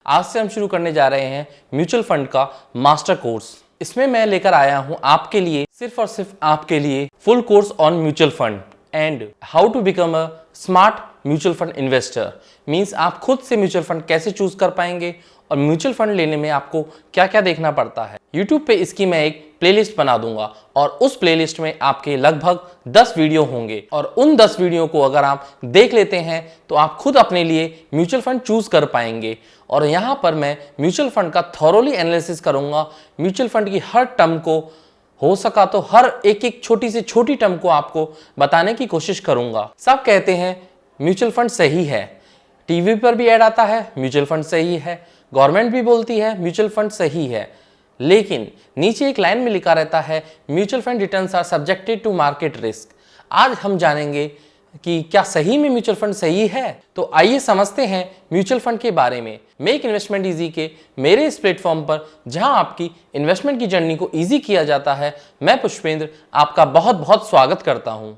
आज से हम शुरू करने जा रहे हैं म्यूचुअल फंड का मास्टर कोर्स। इसमें मैं लेकर आया हूं आपके लिए, सिर्फ और सिर्फ आपके लिए, full course on mutual fund and how to become a smart mutual fund investor. Means आप खुद से म्यूचुअल फंड कैसे चूज कर पाएंगे और म्यूचुअल फंड लेने में आपको क्या क्या देखना पड़ता है। YouTube पे इसकी मैं एक प्लेलिस्ट बना दूंगा और उस प्लेलिस्ट में आपके लगभग 10 वीडियो होंगे और उन 10 वीडियो को अगर आप देख लेते हैं तो आप खुद अपने लिए म्यूचुअल फंड चूज कर पाएंगे। और यहाँ पर मैं म्यूचुअल फंड का थॉरोली एनालिसिस करूंगा। म्यूचुअल फंड की हर टर्म को, हो सका तो हर एक छोटी से छोटी टर्म को आपको बताने की कोशिश करूंगा। सब कहते हैं म्यूचुअल फंड सही है, टीवी पर भी ऐड आता है म्यूचुअल फंड सही है, गवर्नमेंट भी बोलती है म्यूचुअल फंड सही है, लेकिन नीचे एक लाइन में लिखा रहता है mutual fund returns are subjected to market risk. आज हम जानेंगे कि क्या सही में म्यूचुअल फंड सही है। तो आइए समझते हैं म्यूचुअल फंड के बारे में। मेक इन्वेस्टमेंट इजी के मेरे इस प्लेटफॉर्म पर, जहां आपकी इन्वेस्टमेंट की जर्नी को इजी किया जाता है, मैं पुष्पेंद्र आपका बहुत बहुत स्वागत करता हूं।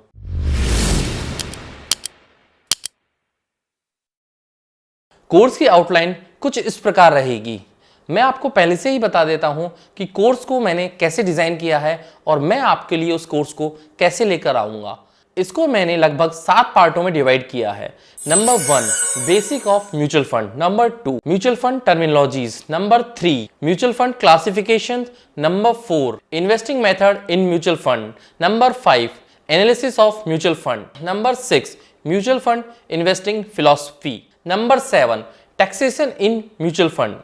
कोर्स की आउटलाइन कुछ इस प्रकार रहेगी। मैं आपको पहले से ही बता देता हूं कि कोर्स को मैंने कैसे डिजाइन किया है और मैं आपके लिए उस कोर्स को कैसे लेकर आऊंगा। इसको मैंने लगभग 7 पार्टों में डिवाइड किया है। Number 1, basic of mutual fund. Number 2, mutual fund terminologies. Number 3, mutual fund classification. Number 4, investing method in mutual fund. Number 5, analysis of mutual fund. Number 6, mutual fund investing philosophy. Number 7, taxation in mutual fund.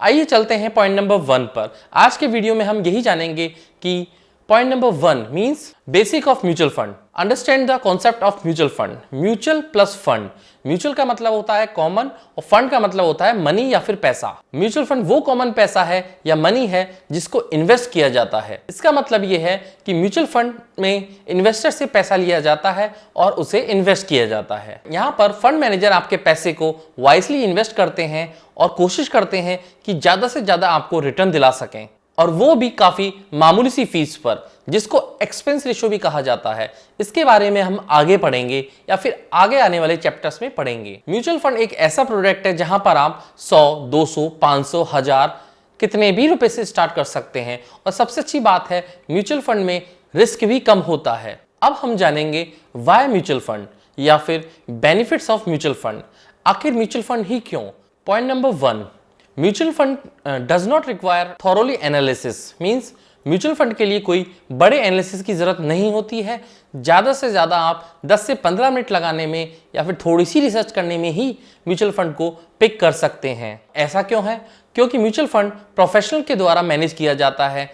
आइए चलते हैं point number 1 पर। आज के video में हम यही जानेंगे कि point number 1 means basic of mutual fund. Understand the concept of mutual fund. Mutual plus fund. Mutual का मतलब होता है कॉमन और फंड का मतलब होता है मनी या फिर पैसा। म्यूचुअल फंड वो कॉमन पैसा है या मनी है जिसको इन्वेस्ट किया जाता है। इसका मतलब ये है कि म्यूचुअल फंड में इन्वेस्टर से पैसा लिया जाता है और उसे इन्वेस्ट किया जाता है। यहाँ पर फंड मैनेजर आपके पैसे को वाइसली इन्वेस्ट करते हैं और कोशिश करते हैं कि ज्यादा से ज्यादा आपको रिटर्न दिला सकें, और वो भी काफी मामूली सी फीस पर, जिसको एक्सपेंस रेशियो भी कहा जाता है। इसके बारे में हम आगे पढ़ेंगे या फिर आगे आने वाले चैप्टर्स में पढ़ेंगे। म्यूचुअल फंड एक ऐसा प्रोडक्ट है जहां पर आप 100, 200, 500, 1000 कितने भी रुपए से स्टार्ट कर सकते हैं। और सबसे अच्छी बात है म्यूचुअल फंड में रिस्क भी कम होता है। अब हम जानेंगे वाई म्यूचुअल फंड या फिर बेनिफिट्स ऑफ म्यूचुअल फंड। आखिर म्यूचुअल फंड ही क्यों। Point number 1, mutual fund does not require thoroughly analysis. Means mutual fund के लिए कोई बड़े एनालिसिस की जरूरत नहीं होती है। ज़्यादा से ज़्यादा आप 10 से 15 मिनट लगाने में या फिर थोड़ी सी रिसर्च करने में ही म्यूचुअल फंड को पिक कर सकते हैं। ऐसा क्यों है? क्योंकि म्यूचुअल फंड प्रोफेशनल के द्वारा मैनेज किया जाता है।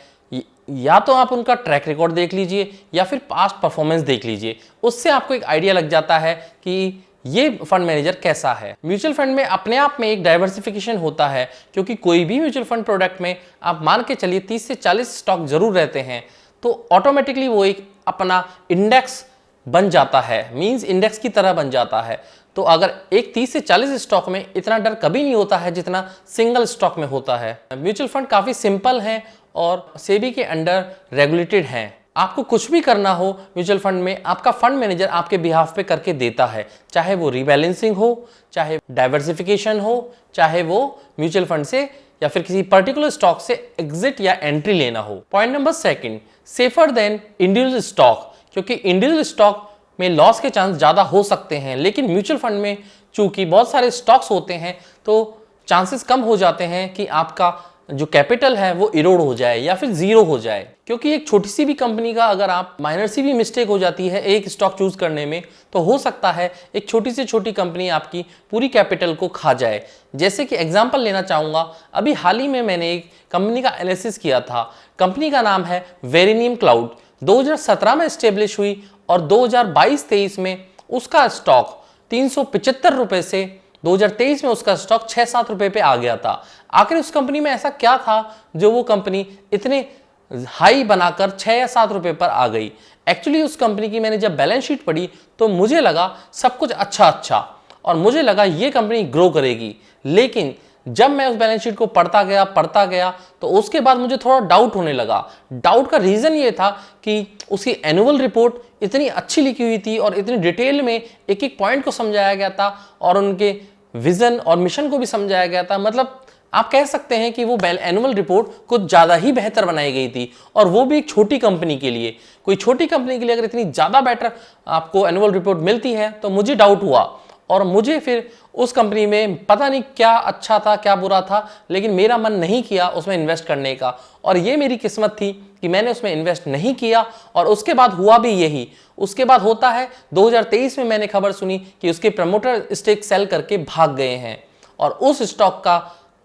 या तो आप उनका ट्रैक रिकॉर्ड देख लीजिए या फिर पास्ट परफॉर्मेंस देख लीजिए, उससे आपको एक आइडिया लग जाता है कि ये फंड मैनेजर कैसा है। म्यूचुअल फंड में अपने आप में एक डाइवर्सिफिकेशन होता है, क्योंकि कोई भी म्यूचुअल फंड प्रोडक्ट में आप मान के चलिए 30 से 40 स्टॉक जरूर रहते हैं, तो ऑटोमेटिकली वो एक अपना इंडेक्स बन जाता है। मींस इंडेक्स की तरह बन जाता है। तो अगर एक 30 से 40 स्टॉक में इतना डर कभी नहीं होता है जितना सिंगल स्टॉक में होता है। म्यूचुअल फंड काफी सिंपल है और सेबी के अंडर रेगुलेटेड हैं। आपको कुछ भी करना हो म्यूचुअल फंड में, आपका फंड मैनेजर आपके बिहाफ पे करके देता है। चाहे वो रीबैलेंसिंग हो, चाहे डाइवर्सिफिकेशन हो, चाहे वो म्यूचुअल फंड से या फिर किसी पर्टिकुलर स्टॉक से एग्जिट या एंट्री लेना हो। Point number 2, safer than individual stock. क्योंकि इंडिविजुअल स्टॉक में लॉस के चांस ज्यादा हो सकते हैं, लेकिन म्यूचुअल फंड में चूंकि बहुत सारे स्टॉक्स होते हैं तो चांसेस कम हो जाते हैं कि आपका जो कैपिटल है वो इरोड हो जाए या फिर जीरो हो जाए। क्योंकि एक छोटी सी भी कंपनी का अगर आप माइनर सी भी मिस्टेक हो जाती है एक स्टॉक चूज करने में, तो हो सकता है एक छोटी से छोटी कंपनी आपकी पूरी कैपिटल को खा जाए। जैसे कि एग्जांपल लेना चाहूंगा, अभी हाल ही में मैंने एक कंपनी का एनालिसिस किया था। कंपनी का नाम है वेरिनियम क्लाउड। 2017 में स्टेब्लिश हुई और 2022-23 में उसका स्टॉक 375 रुपए से 2023 में उसका स्टॉक 6-7 रुपए पे आ गया था। आखिर उस कंपनी में ऐसा क्या था जो वो कंपनी इतने हाई बनाकर 6 या 7 रुपए पर आ गई। एक्चुअली उस कंपनी की मैंने जब बैलेंस शीट पढ़ी तो मुझे लगा सब कुछ अच्छा और मुझे लगा ये कंपनी ग्रो करेगी। लेकिन जब मैं उस बैलेंस शीट को पढ़ता गया तो उसके बाद मुझे थोड़ा डाउट होने लगा। डाउट का रीजन ये था कि उसकी एनुअल रिपोर्ट इतनी अच्छी लिखी हुई थी और इतनी डिटेल में एक एक पॉइंट को समझाया गया था और उनके विजन और मिशन को भी समझाया गया था। मतलब आप कह सकते हैं कि वो एनुअल रिपोर्ट कुछ ज़्यादा ही बेहतर बनाई गई थी, और वो भी एक छोटी कंपनी के लिए। कोई छोटी कंपनी के लिए अगर इतनी ज़्यादा बेटर आपको एनुअल रिपोर्ट मिलती है तो मुझे डाउट हुआ, और मुझे फिर उस कंपनी में पता नहीं क्या अच्छा था क्या बुरा था, लेकिन मेरा मन नहीं किया उसमें इन्वेस्ट करने का, और ये मेरी किस्मत थी कि मैंने उसमें इन्वेस्ट नहीं किया। और उसके बाद हुआ भी यही। उसके बाद होता है 2023 में मैंने खबर सुनी कि उसके प्रमोटर स्टेक सेल करके भाग गए हैं, और उस स्टॉक का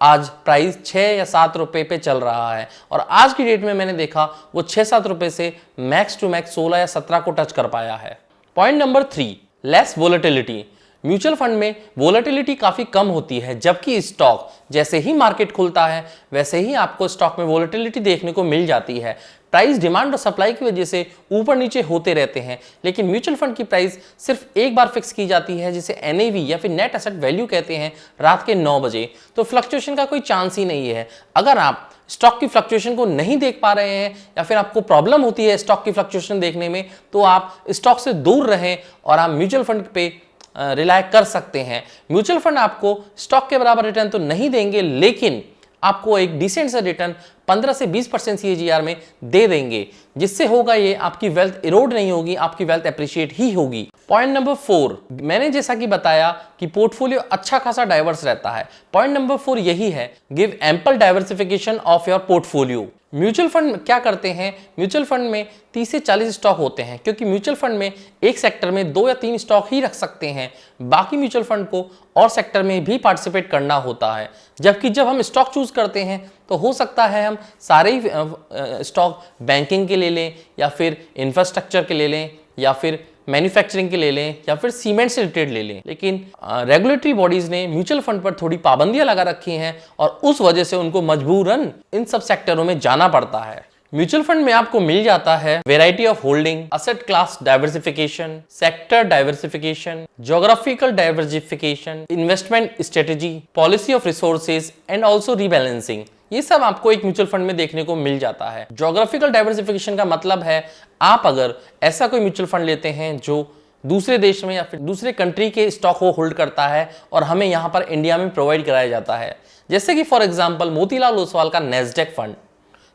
आज प्राइस 6 या 7 रुपए पे चल रहा है, और आज की डेट में मैंने देखा वो 6-7 रुपए से मैक्स टू मैक्स 16 या 17 को टच कर पाया है। Point number 3, less volatility. Mutual fund में वोलेटिलिटी काफ़ी कम होती है, जबकि स्टॉक जैसे ही मार्केट खुलता है वैसे ही आपको स्टॉक में वोलेटिलिटी देखने को मिल जाती है। प्राइस डिमांड और सप्लाई की वजह से ऊपर नीचे होते रहते हैं, लेकिन म्यूचुअल फंड की प्राइस सिर्फ एक बार फिक्स की जाती है, जिसे NAV या फिर नेट एसेट वैल्यू कहते हैं, रात के 9 बजे। तो फ्लक्चुएशन का कोई चांस ही नहीं है। अगर आप स्टॉक की फ्लक्चुएशन को नहीं देख पा रहे हैं या फिर आपको प्रॉब्लम होती है स्टॉक की फ्लक्चुएशन देखने में, तो आप स्टॉक से दूर रहें और आप म्यूचुअल फंड पे रिलाय कर सकते हैं। म्यूचुअल फंड आपको स्टॉक के बराबर रिटर्न तो नहीं देंगे, लेकिन आपको एक डिसेंट सा रिटर्न 15 से 20% CAGR में दे देंगे, जिससे होगा ये आपकी वेल्थ इरोड नहीं होगी, आपकी वेल्थ एप्रिशिएट ही होगी। पॉइंट नंबर 4, मैंने जैसा कि बताया कि पोर्टफोलियो अच्छा खासा डाइवर्स रहता है। पॉइंट नंबर 4 यही है, give ample diversification of your portfolio. Mutual fund क्या करते हैं, म्यूचुअल फंड में 30 से 40 स्टॉक होते हैं, क्योंकि म्यूचुअल फंड में एक सेक्टर में 2 या 3 स्टॉक ही रख सकते हैं, बाकी म्यूचुअल फंड को और सेक्टर में भी पार्टिसिपेट करना होता है। जबकि जब हम स्टॉक चूज करते हैं तो हो सकता है हम सारे ही स्टॉक बैंकिंग के ले लें, या फिर इंफ्रास्ट्रक्चर के ले लें, या फिर मैन्युफैक्चरिंग के ले लें, या फिर सीमेंट से रिलेटेड ले लें, लेकिन रेगुलेटरी बॉडीज ने म्यूचुअल फंड पर थोड़ी पाबंदियां लगा रखी हैं, और उस वजह से उनको मजबूरन इन सब सेक्टरों में जाना पड़ता है। म्यूचुअल फंड में आपको मिल जाता है variety of holding, asset class diversification, sector diversification, geographical diversification, investment strategy, policy of resources and also rebalancing. ये सब आपको एक म्यूचुअल फंड में देखने को मिल जाता है। ज्योग्राफिकल डाइवर्सिफिकेशन का मतलब है, आप अगर ऐसा कोई म्यूचुअल फंड लेते हैं जो दूसरे देश में या फिर दूसरे कंट्री के स्टॉक को होल्ड करता है और हमें यहाँ पर इंडिया में प्रोवाइड कराया जाता है, जैसे कि फॉर एग्जांपल मोतीलाल ओसवाल का नेस्डेक फंड।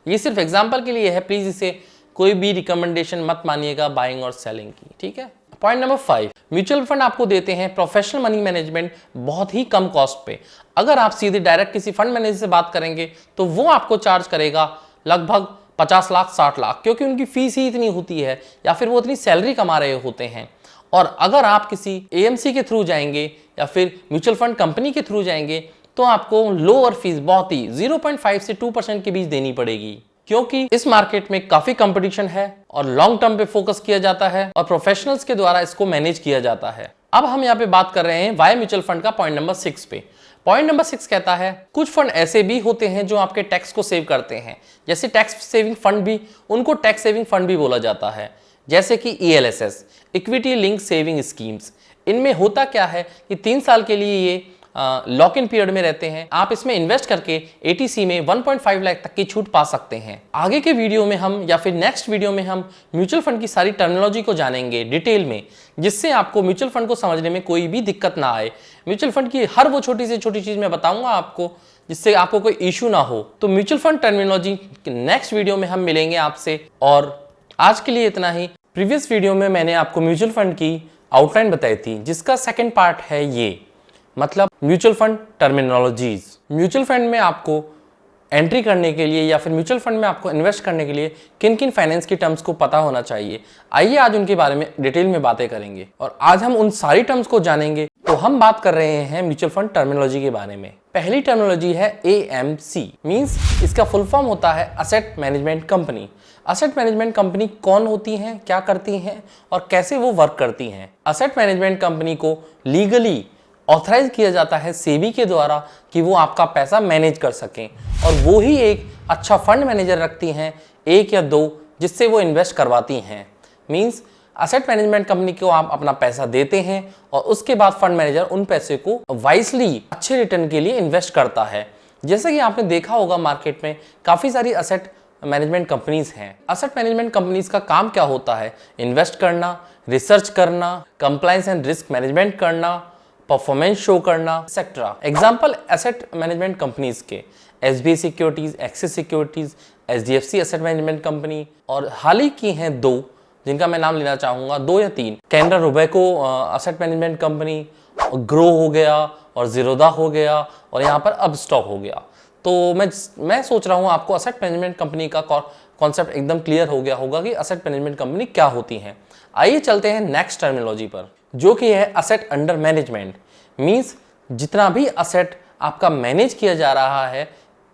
ये सिर्फ एग्जांपल के लिए है, प्लीज इसे कोई भी रिकमेंडेशन मत मानिएगा बाइंग और सेलिंग की, ठीक है। पॉइंट नंबर 5, म्यूचुअल फंड आपको देते हैं प्रोफेशनल मनी मैनेजमेंट बहुत ही कम कॉस्ट पे। अगर आप सीधे डायरेक्ट किसी फंड मैनेजर से बात करेंगे तो वो आपको चार्ज करेगा लगभग 50 लाख 60 लाख, क्योंकि उनकी फीस ही इतनी होती है, या फिर वो इतनी सैलरी कमा रहे होते हैं। और अगर आप किसी AMC के थ्रू जाएंगे या फिर म्यूचुअल फंड कंपनी के थ्रू जाएंगे तो आपको लोअर फीस बहुत ही 0.5 से 2% के बीच देनी पड़ेगी, क्योंकि इस मार्केट में काफी कंपटीशन है और लॉन्ग टर्म पे फोकस किया जाता है और प्रोफेशनल्स के द्वारा इसको मैनेज किया जाता है। अब हम यहाँ पे बात कर रहे हैं वाई म्यूचुअल फंड का पॉइंट नंबर 6 पे। पॉइंट नंबर 6 कहता है कुछ फंड ऐसे भी होते हैं जो आपके टैक्स को सेव करते हैं, जैसे टैक्स सेविंग फंड भी, उनको टैक्स सेविंग फंड भी बोला जाता है, जैसे कि ELSS, equity link saving schemes. इनमें होता क्या है कि 3 साल के लिए ये लॉक इन पीरियड में रहते हैं। आप इसमें इन्वेस्ट करके ATC में 1.5 लाख तक की छूट पा सकते हैं। आगे के वीडियो में हम या फिर नेक्स्ट वीडियो में हम म्यूचुअल फंड की सारी टर्मिनोलॉजी को जानेंगे डिटेल में, जिससे आपको म्यूचुअल फंड को समझने में कोई भी दिक्कत ना आए। म्यूचुअल फंड की हर वो छोटी से छोटी चीज मैं बताऊंगा आपको, जिससे आपको कोई इशू ना हो। तो mutual fund terminology next video में हम मिलेंगे आपसे, और आज के लिए इतना ही। प्रीवियस वीडियो में मैंने आपको म्यूचुअल फंड की आउटलाइन बताई थी, जिसका सेकेंड पार्ट है ये, मतलब mutual fund terminologies. Mutual fund में आपको एंट्री करने के लिए या फिर म्यूचुअल फंड में आपको इन्वेस्ट करने के लिए किन किन फाइनेंस की टर्म्स को पता होना चाहिए, आइए आज उनके बारे में डिटेल में बातें करेंगे। और आज हम उन सारी टर्म्स को जानेंगे। तो हम बात कर रहे हैं म्यूचुअल फंड टर्मिनोलॉजी के बारे में। पहली टर्मिनोलॉजी है AMC, मींस इसका फुल फॉर्म होता है asset management company. Asset management company कौन होती हैं, क्या करती हैं और कैसे वो वर्क करती हैं। असेट मैनेजमेंट कंपनी को लीगली ऑथराइज किया जाता है सेबी के द्वारा कि वो आपका पैसा मैनेज कर सकें, और वो ही एक अच्छा फंड मैनेजर रखती हैं, 1 या 2, जिससे वो इन्वेस्ट करवाती हैं। मींस असेट मैनेजमेंट कंपनी को आप अपना पैसा देते हैं और उसके बाद फंड मैनेजर उन पैसे को वाइसली अच्छे रिटर्न के लिए इन्वेस्ट करता है। जैसे कि आपने देखा होगा मार्केट में काफ़ी सारी असेट मैनेजमेंट कंपनीज हैं। असेट मैनेजमेंट कंपनीज का काम क्या होता है, इन्वेस्ट करना, रिसर्च करना, कंप्लायंस एंड रिस्क मैनेजमेंट करना, परफॉर्मेंस शो करना, etcetera. Example asset management companies के SBI securities, axis securities, HDFC asset management company, और हाल ही की हैं दो जिनका मैं नाम लेना चाहूंगा, 2 या 3, Canara Robeco asset management company, grow हो गया और जीरोदा हो गया, और यहाँ पर अब स्टॉक हो गया। तो मैं सोच रहा हूँ आपको एसेट मैनेजमेंट कंपनी का कॉन्सेप्ट एकदम क्लियर हो गया होगा कि एसेट मैनेजमेंट कंपनी क्या होती हैं। आइए चलते हैं नेक्स्ट टर्मिनोलॉजी पर, जो कि है एसेट अंडर मैनेजमेंट। मींस जितना भी एसेट आपका मैनेज किया जा रहा है,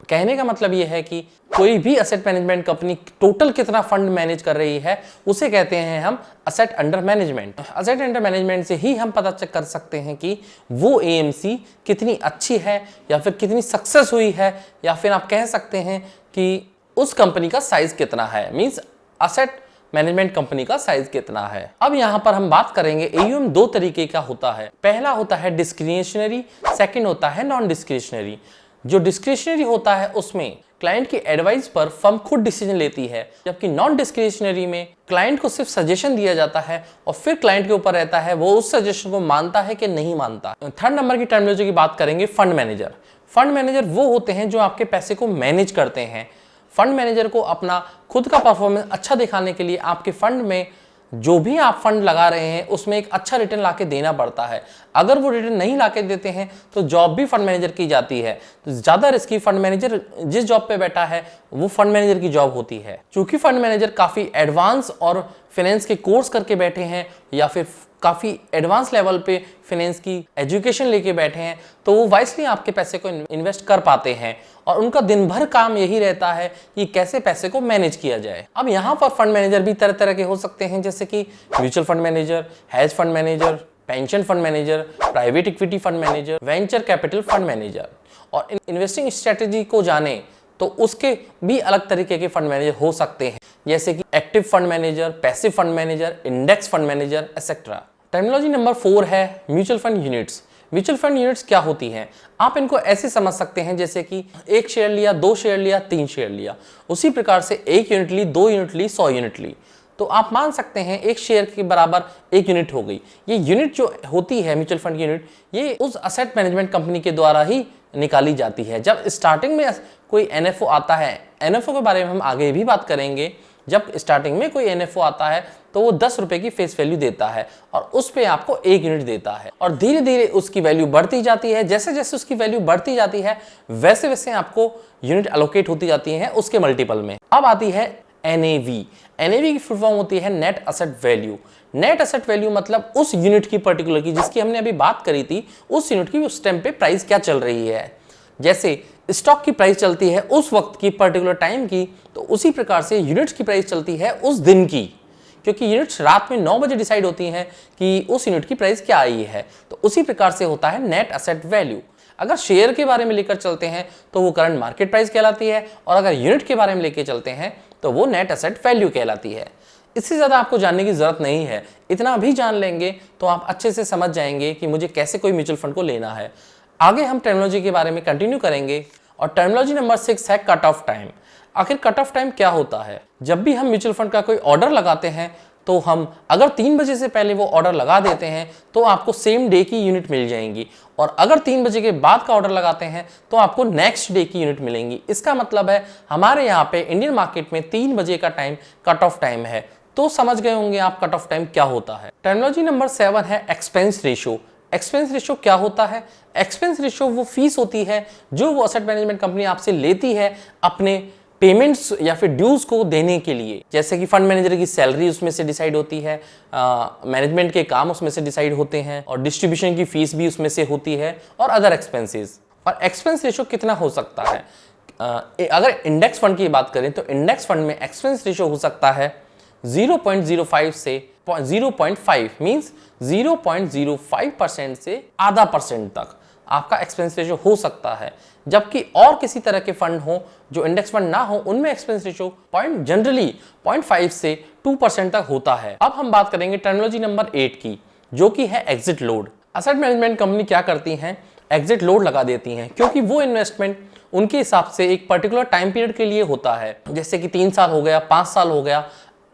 कहने का मतलब यह है कि कोई भी एसेट मैनेजमेंट कंपनी टोटल कितना फंड मैनेज कर रही है, उसे कहते हैं हम asset under management. Asset under management से ही हम पता चेक कर सकते हैं कि वो AMC कितनी अच्छी है या फिर कितनी सक्सेस हुई है, या फिर आप कह सकते हैं कि उस कंपनी का साइज कितना है। मींस एसेट मैनेजमेंट कंपनी का साइज कितना है। अब यहां पर हम बात करेंगे AUM 2 तरीके का होता है। पहला होता है डिस्क्रिशनरी, सेकंड होता है नॉन डिस्क्रिशनरी। जो डिस्क्रिशनरी होता है उसमें क्लाइंट की एडवाइस पर फर्म खुद डिसीजन लेती है, जबकि नॉन डिस्क्रिशनरी में क्लाइंट को सिर्फ सजेशन दिया जाता है और फिर क्लाइंट के ऊपर रहता है वो उस सजेशन को मानता है कि नहीं मानता। थर्ड नंबर की टर्मिनोलॉजी की बात करेंगे फंड मैनेजर। फंड मैनेजर वो होते हैं जो आपके पैसे को मैनेज करते हैं। फंड मैनेजर को अपना खुद का परफॉर्मेंस अच्छा दिखाने के लिए आपके फंड में जो भी आप फंड लगा रहे हैं उसमें एक अच्छा रिटर्न लाके देना पड़ता है। अगर वो रिटर्न नहीं लाके देते हैं तो जॉब भी फंड मैनेजर की जाती है। तो ज़्यादा रिस्की फंड मैनेजर जिस जॉब पे बैठा है वो फंड मैनेजर की जॉब होती है। चूंकि फंड मैनेजर काफ़ी एडवांस और फाइनेंस के कोर्स करके बैठे हैं या फिर काफ़ी एडवांस लेवल पे फाइनेंस की एजुकेशन लेके बैठे हैं, तो वो वाइसली आपके पैसे को इन्वेस्ट कर पाते हैं और उनका दिन भर काम यही रहता है कि कैसे पैसे को मैनेज किया जाए। अब यहाँ पर फंड मैनेजर भी तरह तरह के हो सकते हैं, जैसे कि mutual fund manager, hedge fund manager, pension fund manager, private equity fund manager, venture capital fund manager. और इन्वेस्टिंग स्ट्रेटेजी को जाने तो उसके भी अलग तरीके के फंड मैनेजर हो सकते हैं, जैसे कि active fund manager, passive fund manager, index fund manager, etcetera. Terminology number 4 है mutual fund units. Mutual fund units क्या होती हैं? आप इनको ऐसे समझ सकते हैं जैसे कि 1 शेयर लिया, 2 शेयर लिया, 3 शेयर लिया, उसी प्रकार से 1 यूनिट ली, 2 यूनिट ली, 100 यूनिट ली, तो आप मान सकते हैं 1 शेयर के बराबर 1 यूनिट हो गई। ये यूनिट जो होती है म्यूचुअल फंड की यूनिट, ये उस एसेट मैनेजमेंट कंपनी के द्वारा ही निकाली जाती है। जब स्टार्टिंग में कोई NFO आता है, NFO के बारे में हम आगे भी बात करेंगे, जब स्टार्टिंग में कोई NFO आता है तो वो 10 रुपए की फेस वैल्यू देता है और उस पे आपको 1 यूनिट देता है, और धीरे धीरे उसकी वैल्यू बढ़ती जाती है। जैसे जैसे उसकी वैल्यू बढ़ती जाती है वैसे वैसे आपको यूनिट एलोकेट होती जाती है उसके मल्टीपल में। अब आती है NAV। NAV की फुल फॉर्म होती है net asset value. Net asset value मतलब उस यूनिट की पर्टिकुलर की, जिसकी हमने अभी बात करी थी, उस यूनिट की उस टाइम पे प्राइस क्या चल रही है। जैसे स्टॉक की प्राइस चलती है उस वक्त की पर्टिकुलर टाइम की, तो उसी प्रकार से यूनिट्स की प्राइस चलती है उस दिन की, क्योंकि यूनिट्स रात में 9 बजे डिसाइड होती हैं कि उस यूनिट की प्राइस क्या आई है। तो उसी प्रकार से होता है नेट एसेट वैल्यू। अगर शेयर के बारे में लेकर चलते हैं तो वो करंट मार्केट प्राइस कहलाती है, और अगर यूनिट के बारे में लेकर चलते हैं तो वो नेट एसेट वैल्यू कहलाती है। इससे ज़्यादा आपको जानने की ज़रूरत नहीं है। इतना भी जान लेंगे तो आप अच्छे से समझ जाएंगे कि मुझे कैसे कोई म्यूचुअल फंड को लेना है। आगे हम टर्मिनोलॉजी के बारे में कंटिन्यू करेंगे, और टर्मिनोलॉजी नंबर 6 है कट ऑफ टाइम। आखिर कट ऑफ टाइम क्या होता है? जब भी हम म्यूचुअल फंड का कोई ऑर्डर लगाते हैं तो हम अगर 3 बजे से पहले वो ऑर्डर लगा देते हैं तो आपको सेम डे की यूनिट मिल जाएंगी, और अगर 3 बजे के बाद का ऑर्डर लगाते हैं तो आपको नेक्स्ट डे की यूनिट मिलेंगी। इसका मतलब है हमारे यहाँ पे इंडियन मार्केट में 3 बजे का टाइम कट ऑफ टाइम है। तो समझ गए होंगे आप कट ऑफ टाइम क्या होता है। टर्मिनोलॉजी नंबर 7 है एक्सपेंस रेशियो। एक्सपेंस रेशियो क्या होता है? एक्सपेंस रेशियो वो फीस होती है जो वो एसेट मैनेजमेंट कंपनी आपसे लेती है अपने पेमेंट्स या फिर ड्यूज को देने के लिए। जैसे कि फंड मैनेजर की सैलरी उसमें से डिसाइड होती है, मैनेजमेंट के काम उसमें से डिसाइड होते हैं, और डिस्ट्रीब्यूशन की फीस भी उसमें से होती है, और अदर एक्सपेंसेस। और एक्सपेंस रेशियो कितना हो सकता है? अगर इंडेक्स फंड की बात करें तो इंडेक्स फंड में एक्सपेंस रेशियो हो सकता है 0.05 से 0.5, मींस 0.05% से आधा % तक आपका एक्सपेंस रेशियो हो सकता है। जबकि और किसी तरह के फंड हो जो इंडेक्स फंड ना हो, उनमें एक्सपेंस रेशियो जनरली 0.5 से 2% तक होता है। अब हम बात करेंगे टर्मिनोलॉजी नंबर 8 की, जो कि है exit load. Asset management company क्या करती हैं? एग्जिट लोड लगा देती हैं, क्योंकि वो इन्वेस्टमेंट उनके हिसाब से एक पर्टिकुलर टाइम पीरियड के लिए होता है, जैसे कि 3 साल हो गया, 5 साल हो गया,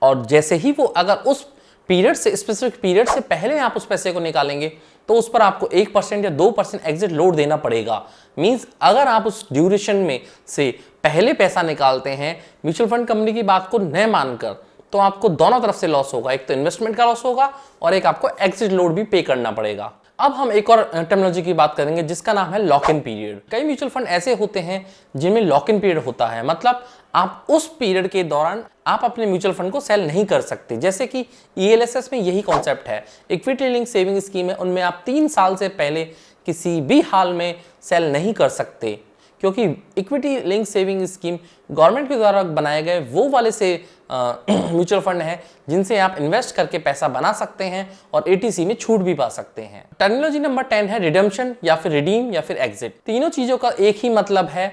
और जैसे ही वो अगर उस पीरियड से, स्पेसिफिक पीरियड से पहले आप उस पैसे को निकालेंगे तो उस पर आपको 1% या 2% एग्जिट लोड देना पड़ेगा। मींस अगर आप उस ड्यूरेशन में से पहले पैसा निकालते हैं म्यूचुअल फंड कंपनी की बात को न मानकर, तो आपको दोनों तरफ से लॉस होगा। एक तो इन्वेस्टमेंट का लॉस होगा और एक आपको एग्जिट लोड भी पे करना पड़ेगा। अब हम एक और टर्मिनोलॉजी की बात करेंगे जिसका नाम है लॉक इन पीरियड। कई म्यूचुअल फंड ऐसे होते हैं जिनमें लॉक इन पीरियड होता है, मतलब आप उस पीरियड के दौरान आप अपने म्यूचुअल फंड को सेल नहीं कर सकते। जैसे कि ईएलएसएस में यही कॉन्सेप्ट है, इक्विटी लिंक सेविंग स्कीम है, उनमें आप 3 साल से पहले किसी भी हाल में सेल नहीं कर सकते, क्योंकि equity link saving scheme government के द्वारा बनाए गए वो वाले से म्यूचुअल फंड है जिनसे आप इन्वेस्ट करके पैसा बना सकते हैं और एटीसी में छूट भी पा सकते हैं। टर्मिनोलॉजी नंबर 10 है रिडेम्पशन या फिर रिडीम या फिर एग्जिट। तीनों चीजों का एक ही मतलब है,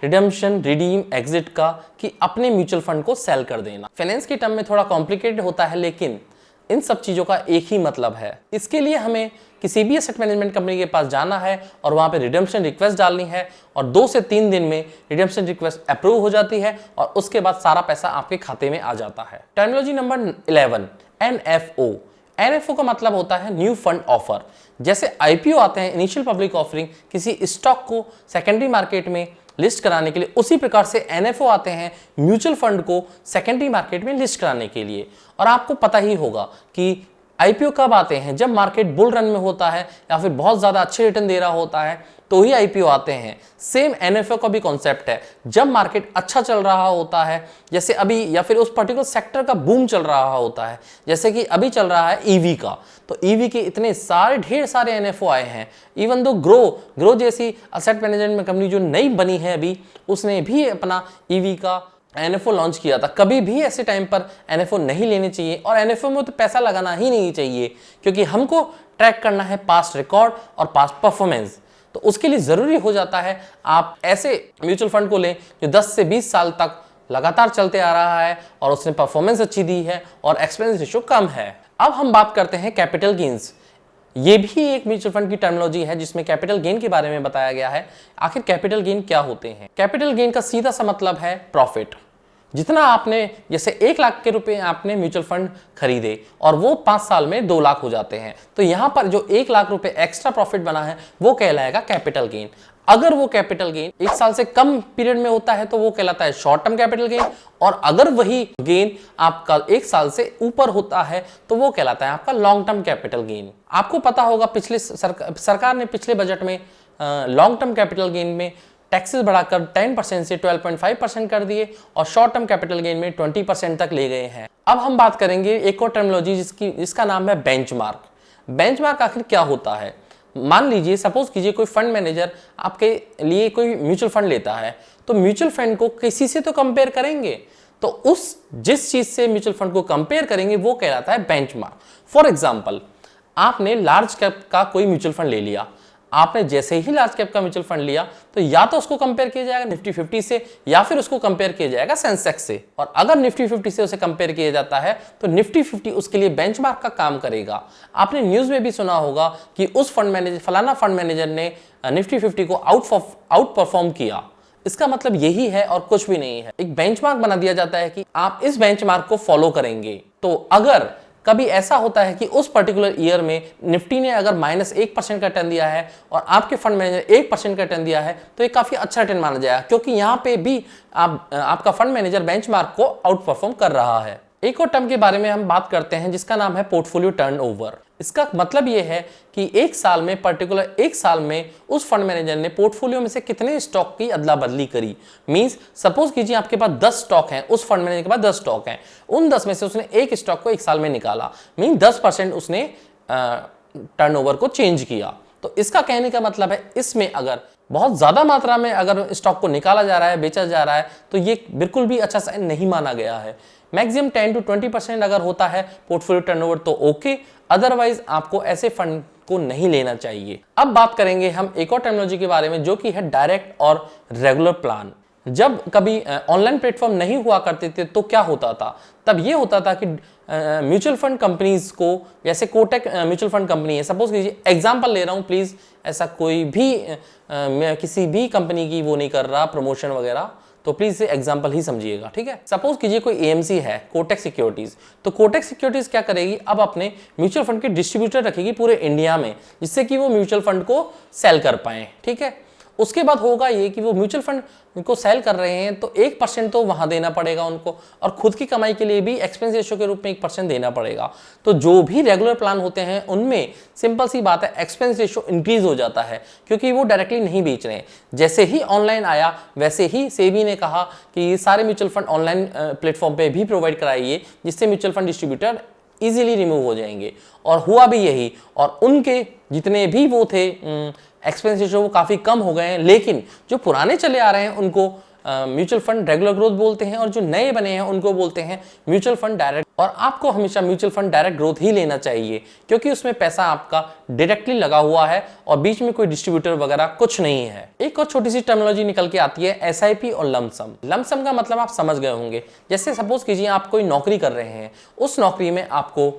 रिडेम्पशन, रिडीम, एग्जिट का, कि अपने म्यूचुअल फंड को सेल कर देना। फाइनेंस के टर्म में थोड़ा कॉम्प्लिकेटेड होता है, लेकिन इन सब चीजों का एक ही मतलब है। इसके लिए हमें किसी भी एसेट मैनेजमेंट कंपनी के पास जाना है और वहां पे रिडेम्पशन रिक्वेस्ट डालनी है और 2 से 3 दिन में रिडेम्पशन रिक्वेस्ट अप्रूव हो जाती है और उसके बाद सारा पैसा आपके खाते में आ जाता है। Terminology number 11 NFO. एनएफओ का मतलब होता है न्यू फंड ऑफर। जैसे आईपीओ आते हैं, इनिशियल पब्लिक ऑफरिंग, किसी स्टॉक को सेकेंडरी मार्केट में लिस्ट कराने के लिए, उसी प्रकार से एनएफओ आते हैं म्यूचुअल फंड को सेकेंडरी मार्केट में लिस्ट कराने के लिए। और आपको पता ही होगा कि आईपीओ कब आते हैं, जब मार्केट बुल रन में होता है या फिर बहुत ज्यादा अच्छे रिटर्न दे रहा होता है तो ही आईपीओ आते हैं। सेम एनएफओ का भी कॉन्सेप्ट है, जब मार्केट अच्छा चल रहा होता है, जैसे अभी, या फिर उस पर्टिकुलर सेक्टर का बूम चल रहा होता है, जैसे कि अभी चल रहा है ईवी का, तो ईवी के इतने सारे ढेर सारे एनएफओ आए हैं। इवन दो ग्रो जैसी एसेट मैनेजमेंट कंपनी जो नई बनी है अभी, उसने भी अपना ईवी का एनएफओ लॉन्च किया था। कभी भी ऐसे टाइम पर एनएफओ नहीं लेने चाहिए और एनएफओ में तो पैसा लगाना ही नहीं चाहिए, क्योंकि हमको ट्रैक करना है पास्ट रिकॉर्ड और पास्ट परफॉर्मेंस। तो उसके लिए जरूरी हो जाता है आप ऐसे म्यूचुअल फंड को लें जो 10 से 20 साल तक लगातार चलते आ रहा है और उसने परफॉर्मेंस अच्छी दी है और एक्सपेंस रेशियो कम है। अब हम बात करते हैं कैपिटल गेन्स। ये भी एक म्यूचुअल फंड की टर्मिनोलॉजी है जिसमें कैपिटल गेन के बारे में बताया गया है। आखिर कैपिटल गेन क्या होते हैं? कैपिटल गेन का सीधा सा मतलब है प्रॉफिट। जितना आपने, जैसे 1 लाख के रुपए आपने म्यूचुअल फंड खरीदे और वो 5 साल में 2 लाख हो जाते हैं, तो यहां पर जो 1 लाख रुपए एक्स्ट्रा प्रॉफिट बना है वो कहलाएगा कैपिटल गेन। अगर वो कैपिटल गेन 1 साल से कम पीरियड में होता है तो वो कहलाता है शॉर्ट टर्म कैपिटल गेन, और अगर वही गेन आपका 1 साल से ऊपर होता है तो वो कहलाता है आपका लॉन्ग टर्म कैपिटल गेन। आपको पता होगा पिछले सरकार ने पिछले बजट में लॉन्ग टर्म कैपिटल गेन में टैक्सेस बढ़ाकर 10% से 12.5% कर दिए और शॉर्ट टर्म कैपिटल गेन में 20% तक ले गए हैं। अब हम बात करेंगे एक और टर्मिनोलॉजी जिसका नाम है बेंचमार्क। बेंचमार्क आखिर क्या होता है? मान लीजिए, सपोज कीजिए कोई फंड मैनेजर आपके लिए कोई म्यूचुअल फंड लेता है, तो म्यूचुअल फंड को किसी से तो कंपेयर करेंगे, तो उस जिस चीज से म्यूचुअल फंड को कंपेयर करेंगे वो कहलाता है बेंचमार्क। फॉर एग्जाम्पल, आपने लार्ज कैप का कोई म्यूचुअल फंड ले लिया। आपने जैसे ही लार्ज कैप का म्यूचुअल फंड लिया तो या तो उसको कंपेयर किया जाएगा निफ्टी 50 से या फिर उसको कंपेयर किया जाएगा सेंसेक्स से, और अगर निफ्टी 50 से उसे कंपेयर किया जाता है तो निफ्टी 50 उसके लिए बेंचमार्क का काम करेगा। आपने न्यूज में भी सुना होगा कि उस फंड मैनेजर, फलाना फंड मैनेजर ने निफ्टी 50 को आउट परफॉर्म किया। इसका मतलब यही है और कुछ भी नहीं है। एक बेंचमार्क बना दिया जाता है कि आप इस बेंचमार्क को फॉलो करेंगे। तो अगर कभी ऐसा होता है कि उस पर्टिकुलर ईयर में निफ्टी ने अगर -1% का रिटर्न दिया है और आपके फंड मैनेजर 1% का रिटर्न दिया है, तो ये काफी अच्छा रिटर्न माना जाएगा, क्योंकि यहाँ पे भी आपका फंड मैनेजर बेंचमार्क को आउट परफॉर्म कर रहा है। एक और टर्म के बारे में हम बात करते हैं जिसका नाम है पोर्टफोलियो टर्नओवर। इसका मतलब यह है कि एक साल में, पर्टिकुलर एक साल में उस फंड मैनेजर ने पोर्टफोलियो में से कितने स्टॉक की अदला बदली करी। मींस सपोज कीजिए आपके पास 10 स्टॉक हैं, उस फंड मैनेजर के पास 10 स्टॉक हैं, उन 10 में से उसने एक स्टॉक को एक साल में निकाला, मीन 10% उसने टर्नओवर को चेंज किया। तो इसका कहने का मतलब है, इसमें अगर बहुत ज्यादा मात्रा में अगर स्टॉक को निकाला जा रहा है, बेचा जा रहा है, तो ये बिल्कुल भी अच्छा साइन नहीं माना गया है। मैक्सिमम 10 to 20% अगर होता है पोर्टफोलियो टर्नओवर तो ओके, अदरवाइज आपको ऐसे फंड को नहीं लेना चाहिए। अब बात करेंगे हम एक और टर्मिनोलॉजी के बारे में जो कि है डायरेक्ट और रेगुलर प्लान। जब कभी ऑनलाइन प्लेटफॉर्म नहीं हुआ करते थे तो क्या होता था? तब ये होता था कि म्यूचुअल फंड कंपनीज को, जैसे कोटक म्यूचुअल फंड कंपनी है, सपोज कीजिए, एग्जांपल ले रहा हूँ प्लीज, ऐसा कोई भी मैं किसी भी कंपनी की वो नहीं कर रहा प्रमोशन वगैरह, तो प्लीज इसे एग्जांपल ही समझिएगा, ठीक है। सपोज कीजिए कोई एएमसी है, कोटक सिक्योरिटीज, तो कोटक सिक्योरिटीज क्या करेगी, अब अपने म्यूचुअल फंड के डिस्ट्रीब्यूटर रखेगी पूरे इंडिया में, जिससे कि वो म्यूचुअल फंड को सेल कर पाए, ठीक है। उसके बाद होगा ये कि वो म्यूचुअल फंड को सेल कर रहे हैं तो 1% तो वहां देना पड़ेगा उनको, और खुद की कमाई के लिए भी एक्सपेंस रेशियो के रूप में 1% देना पड़ेगा। तो जो भी रेगुलर प्लान होते हैं उनमें सिंपल सी बात है, एक्सपेंस रेशियो इंक्रीज हो जाता है, क्योंकि वो डायरेक्टली नहीं बेच रहे हैं। जैसे ही ऑनलाइन आया वैसे ही सेबी ने कहा कि सारे म्यूचुअल फंड ऑनलाइन प्लेटफॉर्म पे भी प्रोवाइड कराइए, जिससे mutual fund distributor easily remove हो जाएंगे, और हुआ भी यही। और उनके जितने भी वो थे एक्सपेंस रेशियो वो काफ़ी कम हो गए हैं, लेकिन जो पुराने चले आ रहे हैं उनको म्यूचुअल फंड रेगुलर ग्रोथ बोलते हैं, और जो नए बने हैं उनको बोलते हैं म्यूचुअल फंड डायरेक्ट। और आपको हमेशा म्यूचुअल फंड डायरेक्ट ग्रोथ ही लेना चाहिए, क्योंकि उसमें पैसा आपका डायरेक्टली लगा हुआ है और बीच में कोई डिस्ट्रीब्यूटर वगैरह कुछ नहीं है। एक और छोटी सी टर्मिनोलॉजी निकल के आती है, एसआईपी और लमसम। लमसम का मतलब आप समझ गए होंगे, जैसे सपोज कीजिए आप कोई नौकरी कर रहे हैं, उस नौकरी में आपको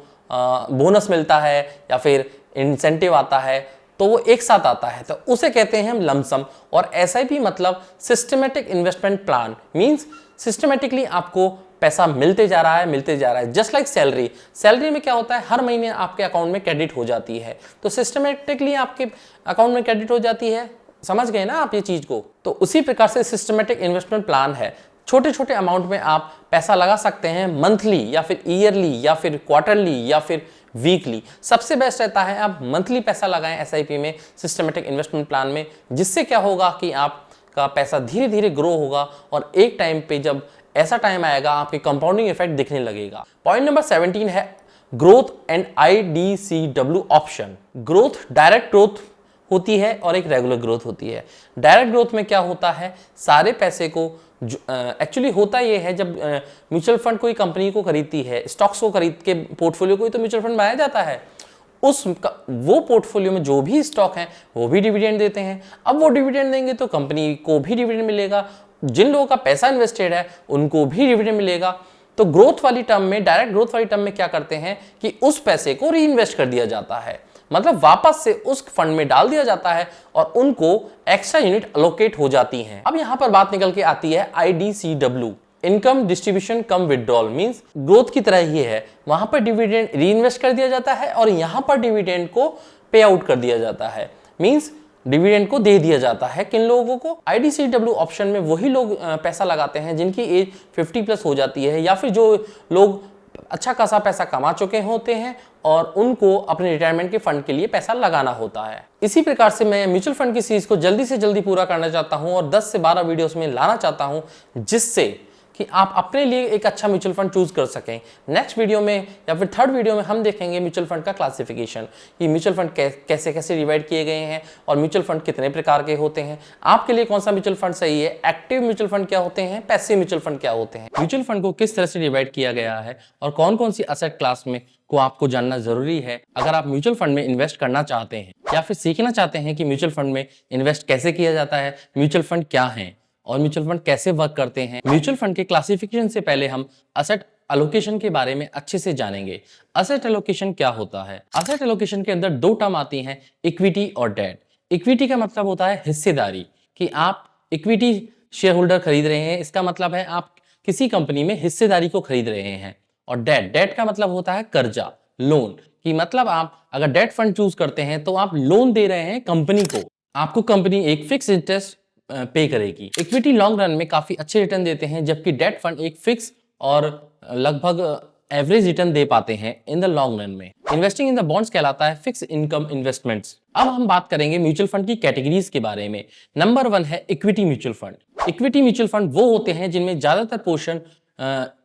बोनस मिलता है या फिर इंसेंटिव आता है, तो वो एक साथ आता है, तो उसे कहते हैं हम लमसम। और एसआईपी मतलब systematic investment plan, means systematically आपको पैसा मिलते जा रहा है, जस्ट लाइक सैलरी। सैलरी में क्या होता है, हर महीने आपके अकाउंट में क्रेडिट हो जाती है, तो सिस्टमेटिकली आपके अकाउंट में क्रेडिट हो जाती है। समझ गए ना आप ये चीज को। तो उसी प्रकार से सिस्टमेटिक इन्वेस्टमेंट प्लान है, छोटे छोटे अमाउंट में आप पैसा लगा सकते हैं, मंथली या फिर ईयरली या फिर क्वार्टरली या फिर वीकली। सबसे बेस्ट रहता है आप मंथली पैसा लगाएं एसआईपी में, सिस्टमेटिक इन्वेस्टमेंट प्लान में, जिससे क्या होगा कि आपका पैसा धीरे धीरे ग्रो होगा, और एक टाइम पे जब ऐसा टाइम आएगा आपके कंपाउंडिंग इफेक्ट दिखने लगेगा। पॉइंट नंबर 17 है growth and IDCW option. Growth direct growth होती है और एक रेगुलर ग्रोथ होती है। डायरेक्ट ग्रोथ में क्या होता है, सारे पैसे को एक्चुअली होता ये है, जब म्यूचुअल फंड कोई कंपनी को खरीदती है, स्टॉक्स को खरीद के पोर्टफोलियो को ही तो म्यूचुअल फंड बनाया जाता है, वो पोर्टफोलियो में जो भी स्टॉक हैं वो भी डिविडेंड देते हैं। अब वो डिविडेंड देंगे तो कंपनी को भी डिविडेंड मिलेगा, जिन लोगों का पैसा इन्वेस्टेड है उनको भी डिविडेंड मिलेगा। तो ग्रोथ वाली टर्म में, डायरेक्ट ग्रोथ वाली टर्म में क्या करते हैं कि उस पैसे को री इन्वेस्ट कर दिया जाता है, मतलब वापस से उस फंड में डाल दिया जाता है और उनको एक्स्ट्रा यूनिट अलोकेट हो जाती हैं। अब यहां पर बात निकल के आती है IDCW, इनकम डिस्ट्रीब्यूशन कम विड्रॉल, मींस ग्रोथ की तरह ही है, वहां पर डिविडेंड री इन्वेस्ट कर दिया जाता है और यहां पर डिविडेंड को पे आउट कर दिया जाता है, मींस डिविडेंड को दे दिया जाता है। किन लोगों को, IDCW ऑप्शन में वही लोग पैसा लगाते हैं जिनकी एज 50+ हो जाती है, या फिर जो लोग अच्छा खासा पैसा कमा चुके होते हैं और उनको अपने रिटायरमेंट के फंड के लिए पैसा लगाना होता है। इसी प्रकार से मैं म्यूचुअल फंड की सीरीज को जल्दी से जल्दी पूरा करना चाहता हूं और 10 से 12 वीडियोस में लाना चाहता हूं, जिससे कि आप अपने लिए एक अच्छा म्यूचुअल फंड चूज कर सकें। नेक्स्ट वीडियो में या फिर थर्ड वीडियो में हम देखेंगे म्यूचुअल फंड का क्लासिफिकेशन, कि म्यूचुअल फंड कैसे कैसे डिवाइड किए गए हैं और म्यूचुअल फंड कितने प्रकार के होते हैं, आपके लिए कौन सा म्यूचुअल फंड सही है, एक्टिव म्यूचुअल फंड क्या होते हैं, पैसिव म्यूचुअल फंड क्या होते हैं, म्यूचुअल फंड को किस तरह से डिवाइड किया गया है और कौन कौन सी असेट क्लास में को आपको जानना जरूरी है अगर आप म्यूचुअल फंड में इन्वेस्ट करना चाहते हैं या फिर सीखना चाहते हैं कि म्यूचुअल फंड में इन्वेस्ट कैसे किया जाता है, म्यूचुअल फंड क्या है और म्यूचुअल फंड कैसे वर्क करते हैं। म्यूचुअल फंड के क्लासिफिकेशन से पहले हम असेट एलोकेशन के बारे में अच्छे से जानेंगे। असेट एलोकेशन क्या होता है? असेट एलोकेशन के अंदर दो टर्म आती हैं, इक्विटी और डेट। इक्विटी का मतलब होता है हिस्सेदारी, कि आप इक्विटी शेयर होल्डर खरीद रहे हैं, इसका मतलब है आप किसी कंपनी में हिस्सेदारी को खरीद रहे हैं। और डेट का मतलब होता है कर्जा, लोन, कि मतलब आप अगर डेट फंड चूज करते हैं तो आप लोन दे रहे हैं कंपनी को, आपको कंपनी एक फिक्स इंटरेस्ट पे करेगी। इक्विटी लॉन्ग रन में काफी अच्छे रिटर्न देते हैं, जबकि डेट फंड एक फिक्स और लगभग एवरेज रिटर्न दे पाते हैं इन द लॉन्ग रन में। इन्वेस्टिंग इन द बॉन्ड्स कहलाता है फिक्स इनकम इन्वेस्टमेंट्स। अब हम बात करेंगे म्यूचुअल फंड की कैटेगरीज के बारे में। नंबर 1 है equity mutual fund. Equity mutual fund वो होते हैं जिनमें ज्यादातर पोर्शन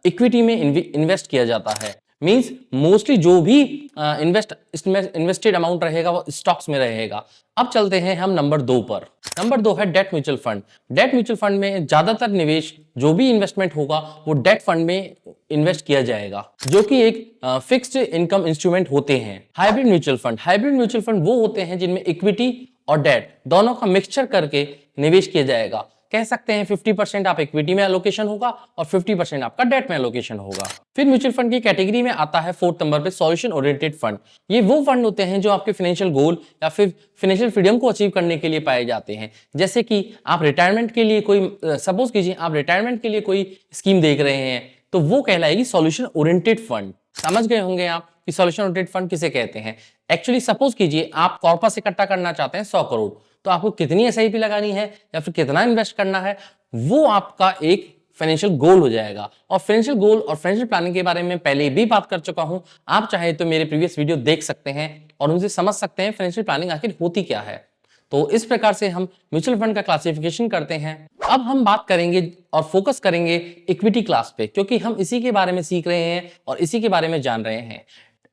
इक्विटी में इन्वेस्ट किया जाता है, मींस मोस्टली जो भी इन्वेस्टेड अमाउंट रहेगा वो स्टॉक्स में रहेगा। अब चलते हैं हम नंबर 2 पर। नंबर 2 है debt mutual fund. Debt mutual fund में ज्यादातर निवेश, जो भी इन्वेस्टमेंट होगा वो डेट फंड में इन्वेस्ट किया जाएगा, जो कि एक फिक्स्ड इनकम इंस्ट्रूमेंट होते हैं। Hybrid mutual fund. Hybrid mutual fund वो होते हैं जिनमें इक्विटी और डेट दोनों का मिक्सचर करके निवेश किया जाएगा, कह सकते हैं 50% आप इक्विटी में एलोकेशन होगा और 50% आपका डेट में एलोकेशन होगा। फिर म्यूचुअल फंड की कैटेगरी में आता है 4th नंबर पे सॉल्यूशन ओरिएंटेड फंड। ये वो फंड होते हैं जो आपके फाइनेंशियल गोल या फिर फाइनेंशियल फ्रीडम को अचीव करने के लिए पाए जाते हैं। जैसे कि आप रिटायरमेंट के लिए कोई सपोज कीजिए आप रिटायरमेंट के लिए कोई स्कीम देख रहे हैं तो वो कहलाएगी सॉल्यूशन ओरिएंटेड फंड। समझ गए होंगे आप कि सॉल्यूशन ओरिएंटेड फंड किसे कहते हैं। एक्चुअली सपोज कीजिए आप कॉर्पस इकट्ठा करना चाहते हैं 100 करोड़, तो आपको कितनी एसआईपी लगानी है या फिर कितना इन्वेस्ट करना है वो आपका एक फाइनेंशियल गोल हो जाएगा। और फाइनेंशियल गोल और फाइनेंशियल प्लानिंग के बारे में पहले भी बात कर चुका हूं, आप चाहे तो मेरे प्रीवियस वीडियो देख सकते हैं और उनसे समझ सकते हैं फाइनेंशियल प्लानिंग आखिर होती क्या है। तो इस प्रकार से हम म्यूचुअल फंड का क्लासिफिकेशन करते हैं। अब हम बात करेंगे और फोकस करेंगे इक्विटी क्लास पे, क्योंकि हम इसी के बारे में सीख रहे हैं और इसी के बारे में जान रहे हैं।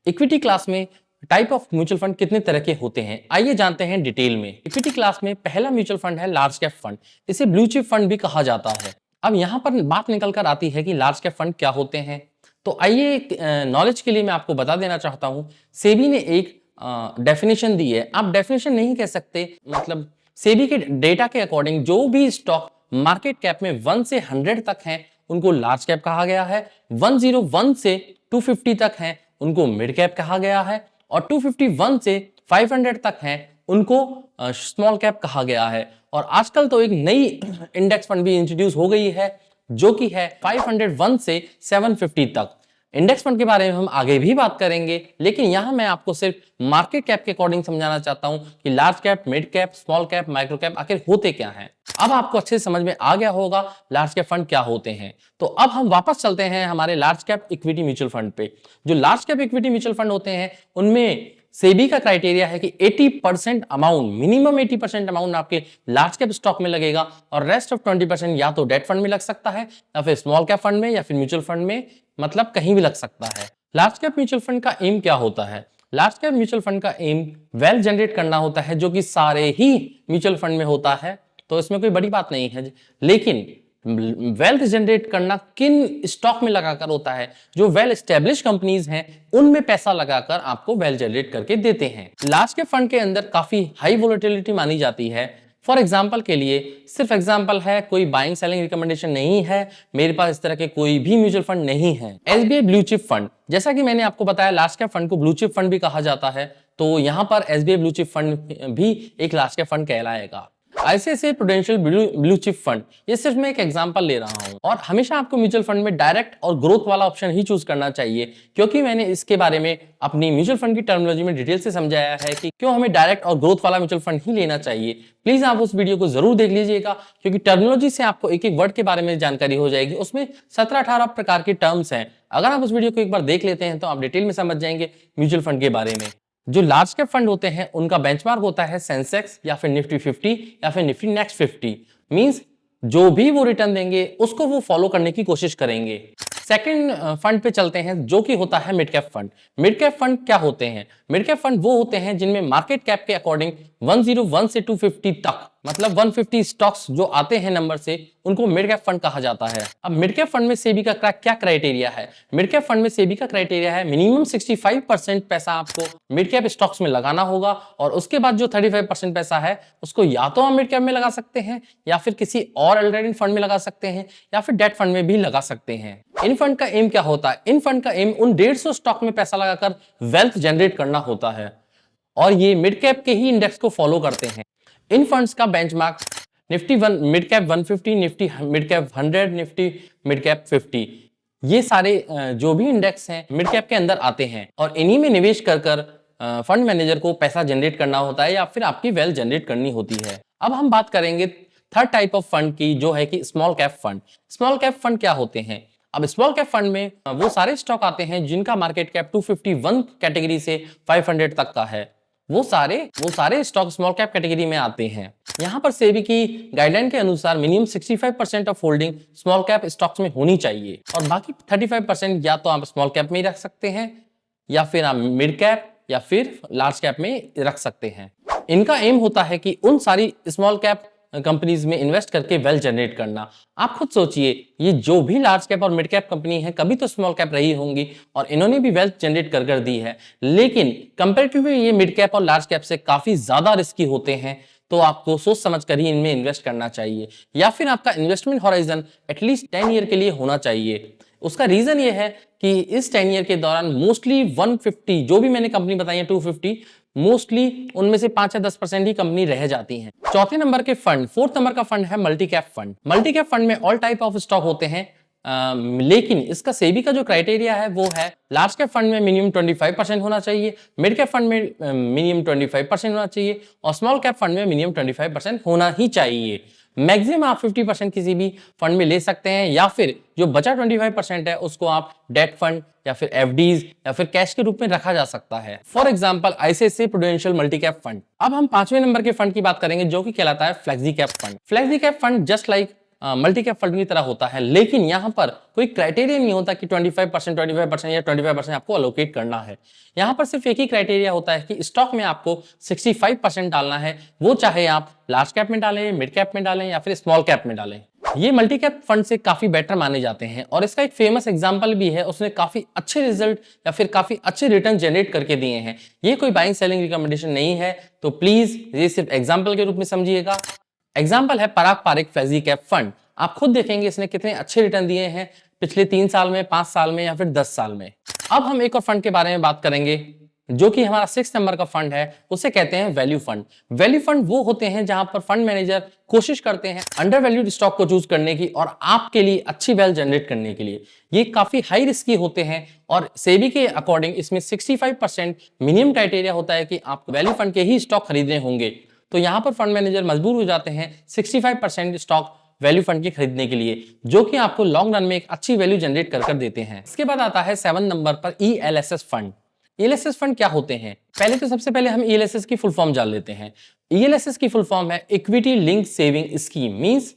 इक्विटी क्लास में टाइप ऑफ म्यूचुअल फंड कितने तरह के होते हैं आइए जानते हैं डिटेल में। इक्विटी क्लास में पहला म्यूचुअल फंड है लार्ज कैप फंड, इसे ब्लू चिप फंड भी कहा जाता है। अब यहाँ पर बात निकल कर आती है कि लार्ज कैप फंड क्या होते हैं। तो आइए नॉलेज के लिए मैं आपको बता देना चाहता हूँ, सेबी ने एक डेफिनेशन दी है। आप डेफिनेशन नहीं कह सकते, मतलब सेबी के डेटा के अकॉर्डिंग जो भी स्टॉक मार्केट कैप में 1 से 100 तक हैं उनको लार्ज कैप कहा गया है, 101 से 250 तक हैं उनको मिड कैप कहा गया है और 251 से 500 तक हैं उनको स्मॉल कैप कहा गया है। और आजकल तो एक नई इंडेक्स फंड भी इंट्रोड्यूस हो गई है जो कि है 501 से 750 तक। इंडेक्स फंड के बारे में हम आगे भी बात करेंगे, लेकिन यहां मैं आपको सिर्फ मार्केट कैप के अकॉर्डिंग समझाना चाहता हूं कि large cap, mid cap, small cap, micro cap आखिर होते क्या हैं। अब आपको अच्छे से समझ में आ गया होगा लार्ज कैप फंड क्या होते हैं। तो अब हम वापस चलते हैं हमारे large cap equity mutual fund पे। जो large cap equity mutual fund होते हैं उनमें सेबी का क्राइटेरिया है कि 80% अमाउंट, मिनिमम 80% अमाउंट आपके लार्ज कैप स्टॉक में लगेगा और रेस्ट ऑफ 20% या तो डेट फंड में लग सकता है या फिर स्मॉल कैप फंड में या फिर म्यूचुअल फंड में, मतलब कहीं भी लग सकता है। लार्ज कैप म्यूचुअल फंड का एम क्या होता है? लार्ज कैप म्यूचुअल फंड का एम वेल्थ जनरेट करना होता है, जो कि सारे ही म्यूचुअल फंड में होता है, तो इसमें कोई बड़ी बात नहीं है। लेकिन वेल्थ जनरेट करना किन स्टॉक में लगाकर होता है? जो वेल एस्टेब्लिश कंपनीज हैं उनमें पैसा लगाकर आपको वेल्थ जनरेट करके देते हैं। लार्ज कैप फंड के अंदर काफी हाई वोलेटिलिटी मानी जाती है। फॉर एग्जाम्पल के लिए, सिर्फ एग्जाम्पल है, कोई बाइंग सेलिंग रिकमेंडेशन नहीं है, मेरे पास इस तरह के कोई भी म्यूचुअल फंड नहीं है। एसबीआई ब्लू चिप फंड, जैसा कि मैंने आपको बताया लार्ज कैप फंड को ब्लू चिप फंड भी कहा जाता है, तो यहां पर एसबीआई ब्लू चिप फंड भी एक लार्ज कैप फंड कहलाएगा। ICICI prudential blue chip fund, ये सिर्फ मैं एक एग्जांपल ले रहा हूं। और हमेशा आपको म्यूचुअल फंड में डायरेक्ट और ग्रोथ वाला ऑप्शन ही चूज करना चाहिए, क्योंकि मैंने इसके बारे में अपनी म्यूचुअल फंड की टर्मिनोलॉजी में डिटेल से समझाया है कि क्यों हमें डायरेक्ट और ग्रोथ वाला म्यूचुअल फंड ही लेना चाहिए। प्लीज आप उस वीडियो को जरूर देख लीजिएगा, क्योंकि टर्मिनोलॉजी से आपको एक एक वर्ड के बारे में जानकारी हो जाएगी। उसमें 17-18 प्रकार के टर्म्स हैं। अगर आप उस वीडियो को एक बार देख लेते हैं तो आप डिटेल में समझ जाएंगे म्यूचुअल फंड के बारे में। जो लार्ज कैप फंड होते हैं उनका बेंचमार्क होता है सेंसेक्स या फिर निफ्टी 50 या फिर निफ्टी नेक्स्ट 50। मींस जो भी वो रिटर्न देंगे उसको वो फॉलो करने की कोशिश करेंगे। सेकंड फंड पे चलते हैं जो कि होता है mid cap fund. Mid cap fund क्या होते हैं? मिड कैप फंड वो होते हैं जिनमें मार्केट कैप के अकॉर्डिंग 101 से 250 तक, मतलब 150 स्टॉक्स जो आते हैं नंबर से, उनको मिड कैप फंड कहा जाता है। अब मिड कैप फंड में सेबी का क्या क्राइटेरिया है? मिड कैप फंड में सेबी का क्राइटेरिया है मिनिमम 65% पैसा आपको मिड कैप स्टॉक्स में लगाना होगा और उसके बाद जो 35% पैसा है उसको या तो आप मिड कैप में लगा सकते हैं या फिर किसी और अल्टरनेटिव फंड में लगा सकते हैं या फिर डेट फंड में भी लगा सकते हैं। इन फंड का एम क्या होता है? इन फंड का एम उन 150 स्टॉक में पैसा लगाकर वेल्थ जनरेट करना होता है और ये मिड कैप के ही इंडेक्स को फॉलो करते हैं। इन फंड्स का benchmark Nifty mid cap 150, Nifty mid cap 100, Nifty mid cap 50, ये सारे जो भी इंडेक्स हैं मिड कैप के अंदर आते हैं और इन्हीं में निवेश कर फंड मैनेजर को पैसा जनरेट करना होता है या फिर आपकी वेल्थ जनरेट करनी होती है। अब हम बात करेंगे थर्ड टाइप ऑफ फंड की, जो है कि small cap fund. Small cap fund क्या होते हैं? अब स्मॉल कैप फंड में वो सारे स्टॉक आते हैं जिनका मार्केट कैप 251 कैटेगरी से 500 तक का है। वो सारे स्टॉक स्मॉल कैप कैटेगरी में आते हैं। यहाँ पर सेबी की गाइडलाइन के अनुसार minimum 65% of holding small cap stocks में होनी चाहिए और बाकी 35% या तो आप स्मॉल कैप में ही रख सकते हैं या फिर आप मिड कैप या फिर लार्ज कैप में रख सकते हैं। इनका एम होता है कि उन सारी स्मॉल कैप कंपनीज में इन्वेस्ट करके वेल्थ जनरेट करना। आप खुद सोचिए, ये जो भी लार्ज कैप और मिड कैप कंपनी है कभी तो स्मॉल कैप रही होंगी और इन्होंने भी वेल्थ जनरेट कर दी है, लेकिन कंपैरेटिवली ये मिड कैप और लार्ज कैप से काफी ज्यादा रिस्की होते हैं, तो आपको सोच समझ कर ही इनमें इन्वेस्ट करना चाहिए, या फिर आपका इन्वेस्टमेंट हॉराइजन एटलीस्ट 10 ईयर के लिए होना चाहिए। उसका रीजन ये है कि इस 10 ईयर के दौरान मोस्टली 150 जो भी मैंने कंपनी बताई है 250 मोस्टली उनमें से 5 या 10% ही कंपनी रह जाती हैं। चौथे नंबर के फंड, फोर्थ नंबर का फंड है multi cap fund. Multi cap fund में ऑल टाइप ऑफ स्टॉक होते हैं, लेकिन इसका सेबी का जो क्राइटेरिया है वो है लार्ज कैप फंड में मिनिमम 25% होना चाहिए, मिड कैप फंड में मिनिमम 25% होना चाहिए और स्मॉल कैप फंड में मिनिमम 25% होना ही चाहिए। मैक्सिमम आप 50% किसी भी फंड में ले सकते हैं, या फिर जो बचा 25% है उसको आप डेट फंड या फिर एफडीज या फिर कैश के रूप में रखा जा सकता है। For example ICICI prudential multi cap fund. अब हम 5वें नंबर के फंड की बात करेंगे जो कि कहलाता है flexi cap fund. Flexi cap fund just like multi cap fund की तरह होता है, लेकिन यहां पर कोई क्राइटेरिया नहीं होता कि 25% या 25% आपको अलोकेट करना है। यहां पर सिर्फ एक ही क्राइटेरिया होता है कि स्टॉक में आपको 65% डालना है, वो चाहे आप लार्ज कैप में डालें, मिड कैप में डालें या फिर स्मॉल कैप में डालें। ये मल्टी कैप फंड से काफी बेटर माने जाते हैं और इसका एक फेमस एग्जांपल भी है, उसने काफी अच्छे रिजल्ट या फिर काफी अच्छे रिटर्न जनरेट करके दिए हैं। ये कोई बाइंग सेलिंग रिकमेंडेशन नहीं है, तो प्लीज ये सिर्फ एग्जांपल के रूप में समझिएगा। एग्जाम्पल है पराग पारिक फ्लेक्सी कैप फंड। आप खुद देखेंगे इसने कितने अच्छे रिटर्न दिए हैं पिछले 3 साल में, 5 साल में या फिर 10 साल में। अब हम एक और फंड के बारे में बात करेंगे जो कि हमारा 6 नंबर का फंड है, उसे कहते हैं वैल्यू फंड। वैल्यू फंड वो होते हैं जहां पर फंड मैनेजर कोशिश करते हैं अंडर वैल्यूड स्टॉक को चूज करने की और आपके लिए अच्छी वेल्थ जनरेट करने के लिए। ये काफी हाई रिस्की होते हैं और सेबी के अकॉर्डिंग इसमें 65% मिनिमम क्राइटेरिया होता है कि आप वैल्यू फंड के ही स्टॉक खरीदने होंगे। तो यहां पर फंड मैनेजर मजबूर हो जाते हैं 65% स्टॉक वैल्यू फंड के खरीदने के लिए, जो कि आपको लॉन्ग रन में एक अच्छी वैल्यू जनरेट कर देते हैं। इसके बाद आता है 7 नंबर पर ईएलएसएस फंड। ईएलएसएस फंड क्या होते हैं? पहले तो सबसे पहले हम ईएलएसएस की फुल फॉर्म जान लेते हैं। ईएलएसएस की फुल फॉर्म है equity link saving scheme. Means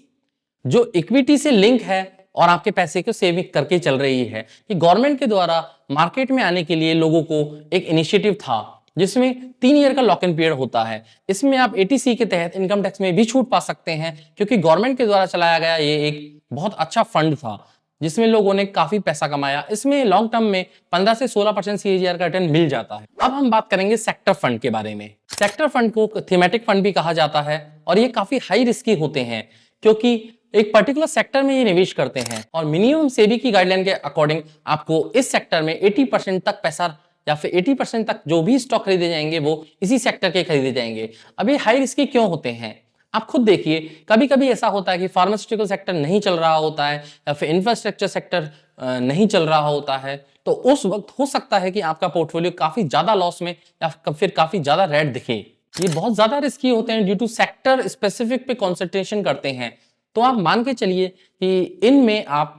जो इक्विटी से लिंक है और आपके पैसे को सेविंग करके चल रही है। कि गवर्नमेंट के द्वारा मार्केट में आने के लिए लोगों को एक इनिशिएटिव था जिसमें 3 ईयर का लॉक इन पीरियड होता है। इसमें आप एटीसी के तहत इनकम टैक्स में भी छूट पा सकते हैं, क्योंकि गवर्नमेंट के द्वारा चलाया गया ये एक बहुत अच्छा फंड था जिसमें लोगों ने काफी पैसा कमाया। इसमें लॉन्ग टर्म में 15 से 16% सीएजीआर का रिटर्न मिल जाता है। अब हम बात करेंगे सेक्टर फंड के बारे में। सेक्टर फंड को थीमेटिक फंड भी कहा जाता है और ये काफी हाई रिस्की होते हैं क्योंकि एक पर्टिकुलर सेक्टर में ये निवेश करते हैं और मिनिमम सेबी की गाइडलाइन के अकॉर्डिंग आपको इस सेक्टर में 80% तक पैसा या फिर 80% तक जो भी स्टॉक खरीदे जाएंगे वो इसी सेक्टर के खरीदे जाएंगे। अब ये हाई रिस्की क्यों होते हैं? आप खुद देखिए, कभी कभी ऐसा होता है कि फार्मास्यूटिकल सेक्टर नहीं चल रहा होता है या फिर इंफ्रास्ट्रक्चर सेक्टर नहीं चल रहा होता है, तो उस वक्त हो सकता है कि आपका पोर्टफोलियो काफी ज्यादा लॉस में या फिर काफी ज्यादा रेड दिखे। ये बहुत ज्यादा रिस्की होते हैं ड्यू टू सेक्टर स्पेसिफिक पे कॉन्सेंट्रेशन करते हैं। तो आप मान के चलिए कि इनमें आप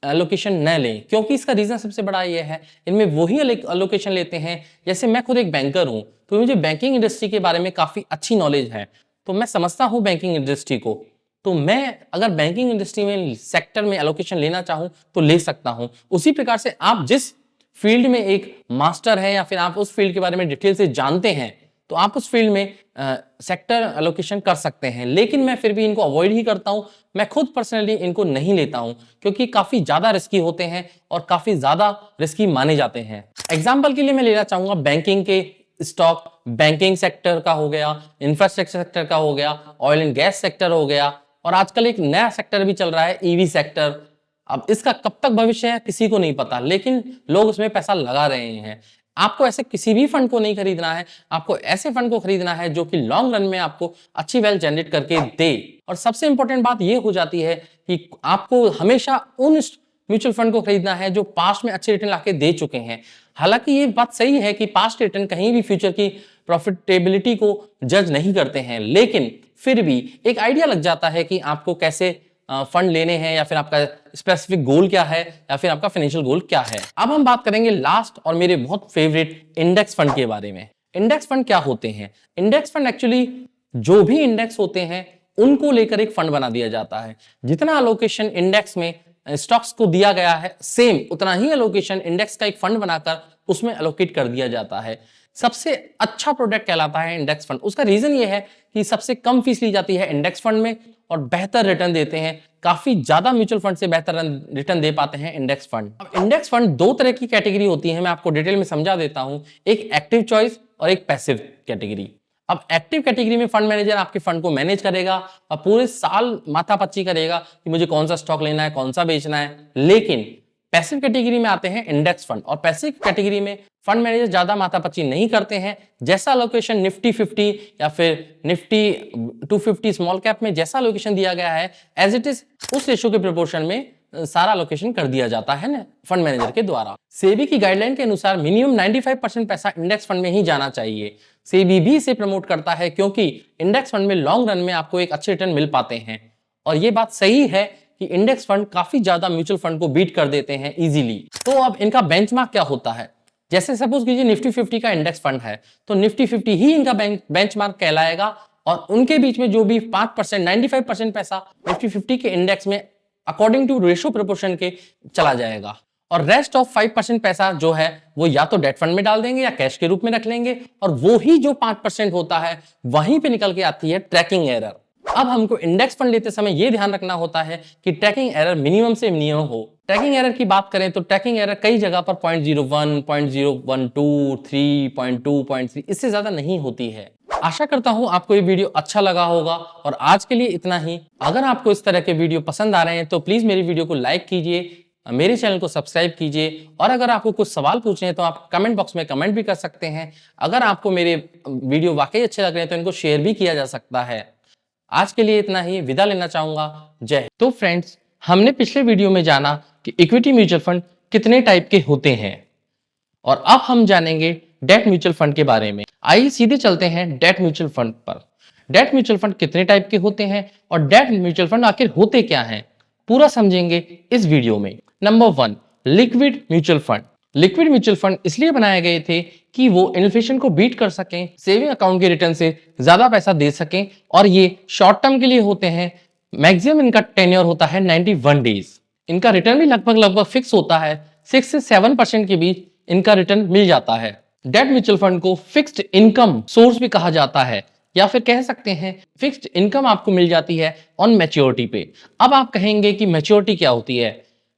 एलोकेशन न लें, क्योंकि इसका रीजन सबसे बड़ा ये है, इनमें वही एलोकेशन लेते हैं। जैसे मैं खुद एक बैंकर हूं तो मुझे बैंकिंग इंडस्ट्री के बारे में काफी अच्छी नॉलेज है, तो मैं समझता हूं बैंकिंग इंडस्ट्री को। तो मैं अगर बैंकिंग इंडस्ट्री में सेक्टर में एलोकेशन लेना चाहूं तो ले सकता हूं। उसी प्रकार से आप जिस फील्ड में एक मास्टर है या फिर आप उस फील्ड के बारे में डिटेल से जानते हैं तो आप उस फील्ड में सेक्टर एलोकेशन कर सकते हैं। लेकिन मैं फिर भी इनको अवॉइड ही करता हूं। मैं खुद पर्सनली इनको नहीं लेता हूं क्योंकि काफी ज्यादा रिस्की होते हैं और काफी ज्यादा रिस्की माने जाते हैं। एग्जाम्पल के लिए मैं लेना चाहूंगा बैंकिंग के स्टॉक। बैंकिंग सेक्टर का हो गया, इंफ्रास्ट्रक्चर सेक्टर का हो गया, ऑयल एंड गैस सेक्टर हो गया, और आजकल एक नया सेक्टर भी चल रहा है ईवी सेक्टर। अब इसका कब तक भविष्य है किसी को नहीं पता, लेकिन लोग उसमें पैसा लगा रहे हैं। आपको ऐसे किसी भी फंड को नहीं खरीदना है, आपको ऐसे फंड को खरीदना है जो कि लॉन्ग रन में आपको अच्छी वेल्थ जनरेट करके दे। और सबसे इंपॉर्टेंट बात यह हो जाती है कि आपको हमेशा उन म्यूचुअल फंड को खरीदना है जो पास्ट में अच्छे रिटर्न लाके दे चुके हैं। हालांकि ये बात सही है कि पास्ट रिटर्न कहीं भी फ्यूचर की प्रॉफिटेबिलिटी को जज नहीं करते हैं, लेकिन फिर भी एक आइडिया लग जाता है कि आपको कैसे फंड लेने हैं या फिर आपका स्पेसिफिक गोल क्या है या फिर आपका फाइनेंशियल गोल क्या है। अब हम बात करेंगे लास्ट और मेरे बहुत फेवरेट इंडेक्स फंड के बारे में। इंडेक्स फंड क्या होते हैं? इंडेक्स फंड एक्चुअली जो भी इंडेक्स होते हैं उनको लेकर एक फंड बना दिया जाता है। जितना अलोकेशन इंडेक्स में स्टॉक्स को दिया गया है, सेम उतना ही एलोकेशन इंडेक्स का एक फंड बनाकर उसमें एलोकेट कर दिया जाता है। सबसे अच्छा प्रोडक्ट कहलाता है इंडेक्स फंड। उसका रीजन ये है कि सबसे कम फीस ली जाती है इंडेक्स फंड में और बेहतर रिटर्न देते हैं। काफी ज्यादा म्यूचुअल फंड से बेहतर रिटर्न दे पाते हैं इंडेक्स फंड। अब इंडेक्स फंड 2 तरह की कैटेगरी होती है, मैं आपको डिटेल में समझा देता हूं। एक एक्टिव चॉइस और एक पैसिव कैटेगरी। अब एक्टिव कैटेगरी में फंड मैनेजर आपके फंड को मैनेज करेगा और पूरे साल माथापच्ची करेगा कि मुझे कौन सा स्टॉक लेना है, कौन सा बेचना है। लेकिन पैसिव कैटेगरी में आते हैं इंडेक्स फंड, और पैसिव कैटेगरी में फंड मैनेजर ज्यादा माथापच्ची नहीं करते हैं। जैसा लोकेशन निफ्टी 50 या फिर निफ्टी 250 स्मॉल कैप में जैसा लोकेशन दिया गया है एज इट इज उस रेशो के प्रोपोर्शन में सारा लोकेशन कर दिया जाता है ना फंड मैनेजर के द्वारा। सेबी की गाइडलाइन के अनुसार मिनिमम 95% पैसा इंडेक्स फंड में ही जाना चाहिए। सेबी भी इसे प्रमोट करता है क्योंकि इंडेक्स फंड में लॉन्ग रन में आपको एक अच्छे रिटर्न मिल पाते हैं। और ये बात सही है कि इंडेक्स फंड काफी ज्यादा म्यूचुअल फंड को बीट कर देते हैं इजीली। तो अब इनका बेंचमार्क क्या होता है? जैसे सपोज कीजिए निफ्टी 50 का इंडेक्स फंड है तो निफ्टी 50 ही इनका बेंचमार्क कहलाएगा, और उनके बीच में जो भी 5% 95% पैसा निफ्टी 50 के इंडेक्स में अकॉर्डिंग टू रेशो प्रोपोर्शन के चला जाएगा, और रेस्ट ऑफ 5% पैसा जो है वो या तो डेट फंड में डाल देंगे या कैश के रूप में रख लेंगे, और वो ही जो 5% होता है वहीं पे निकल के आती है ट्रैकिंग एरर। अब हमको इंडेक्स फंड लेते समय ये ध्यान रखना होता है कि ट्रैकिंग एरर मिनिमम से मिनिमम हो। ट्रैकिंग एरर की बात करें तो ट्रैकिंग एरर कई जगह पर 0.01, 0.012, 3.2, 0.3 इससे ज्यादा नहीं होती है। आशा करता हूं आपको ये वीडियो अच्छा लगा होगा, और आज के लिए इतना ही। अगर आपको इस तरह के वीडियो पसंद आ रहे हैं तो प्लीज मेरी वीडियो को लाइक कीजिए, मेरे चैनल को सब्सक्राइब कीजिए, और अगर आपको कुछ सवाल पूछने हैं तो आप कमेंट बॉक्स में कमेंट भी कर सकते हैं। अगर आपको मेरे वीडियो वाकई अच्छे लग रहे हैं तो इनको शेयर भी किया जा सकता है। आज के लिए इतना ही, विदा लेना चाहूंगा। जय हिंद। तो फ्रेंड्स, हमने पिछले वीडियो में जाना कि इक्विटी म्यूचुअल फंड कितने टाइप के होते हैं, और अब हम जानेंगे डेट म्यूचुअल फंड के बारे में। आइए सीधे चलते हैं डेट म्यूचुअल फंड पर। डेट म्यूचुअल फंड कितने टाइप के होते हैं और डेट म्यूचुअल फंड आखिर होते क्या हैं, पूरा समझेंगे इस वीडियो में। Number 1, liquid mutual fund. Liquid mutual fund इसलिए बनाए गए थे कि वो इन्फ्लेशन को बीट कर सकें, सेविंग अकाउंट के रिटर्न से ज्यादा पैसा दे सकें, और ये शॉर्ट टर्म के लिए होते हैं। मैक्सिमम इनका टेन्योर होता है 91 डेज। इनका रिटर्न भी लगभग फिक्स होता है, 6 से 7% के बीच इनका रिटर्न मिल जाता है। डेट म्यूचुअल फंड को फिक्स्ड इनकम सोर्स भी कहा जाता है, या फिर कह सकते हैं फिक्स्ड इनकम आपको मिल जाती है ऑन मैच्योरिटी पे। अब आप कहेंगे कि मैच्योरिटी क्या होती है?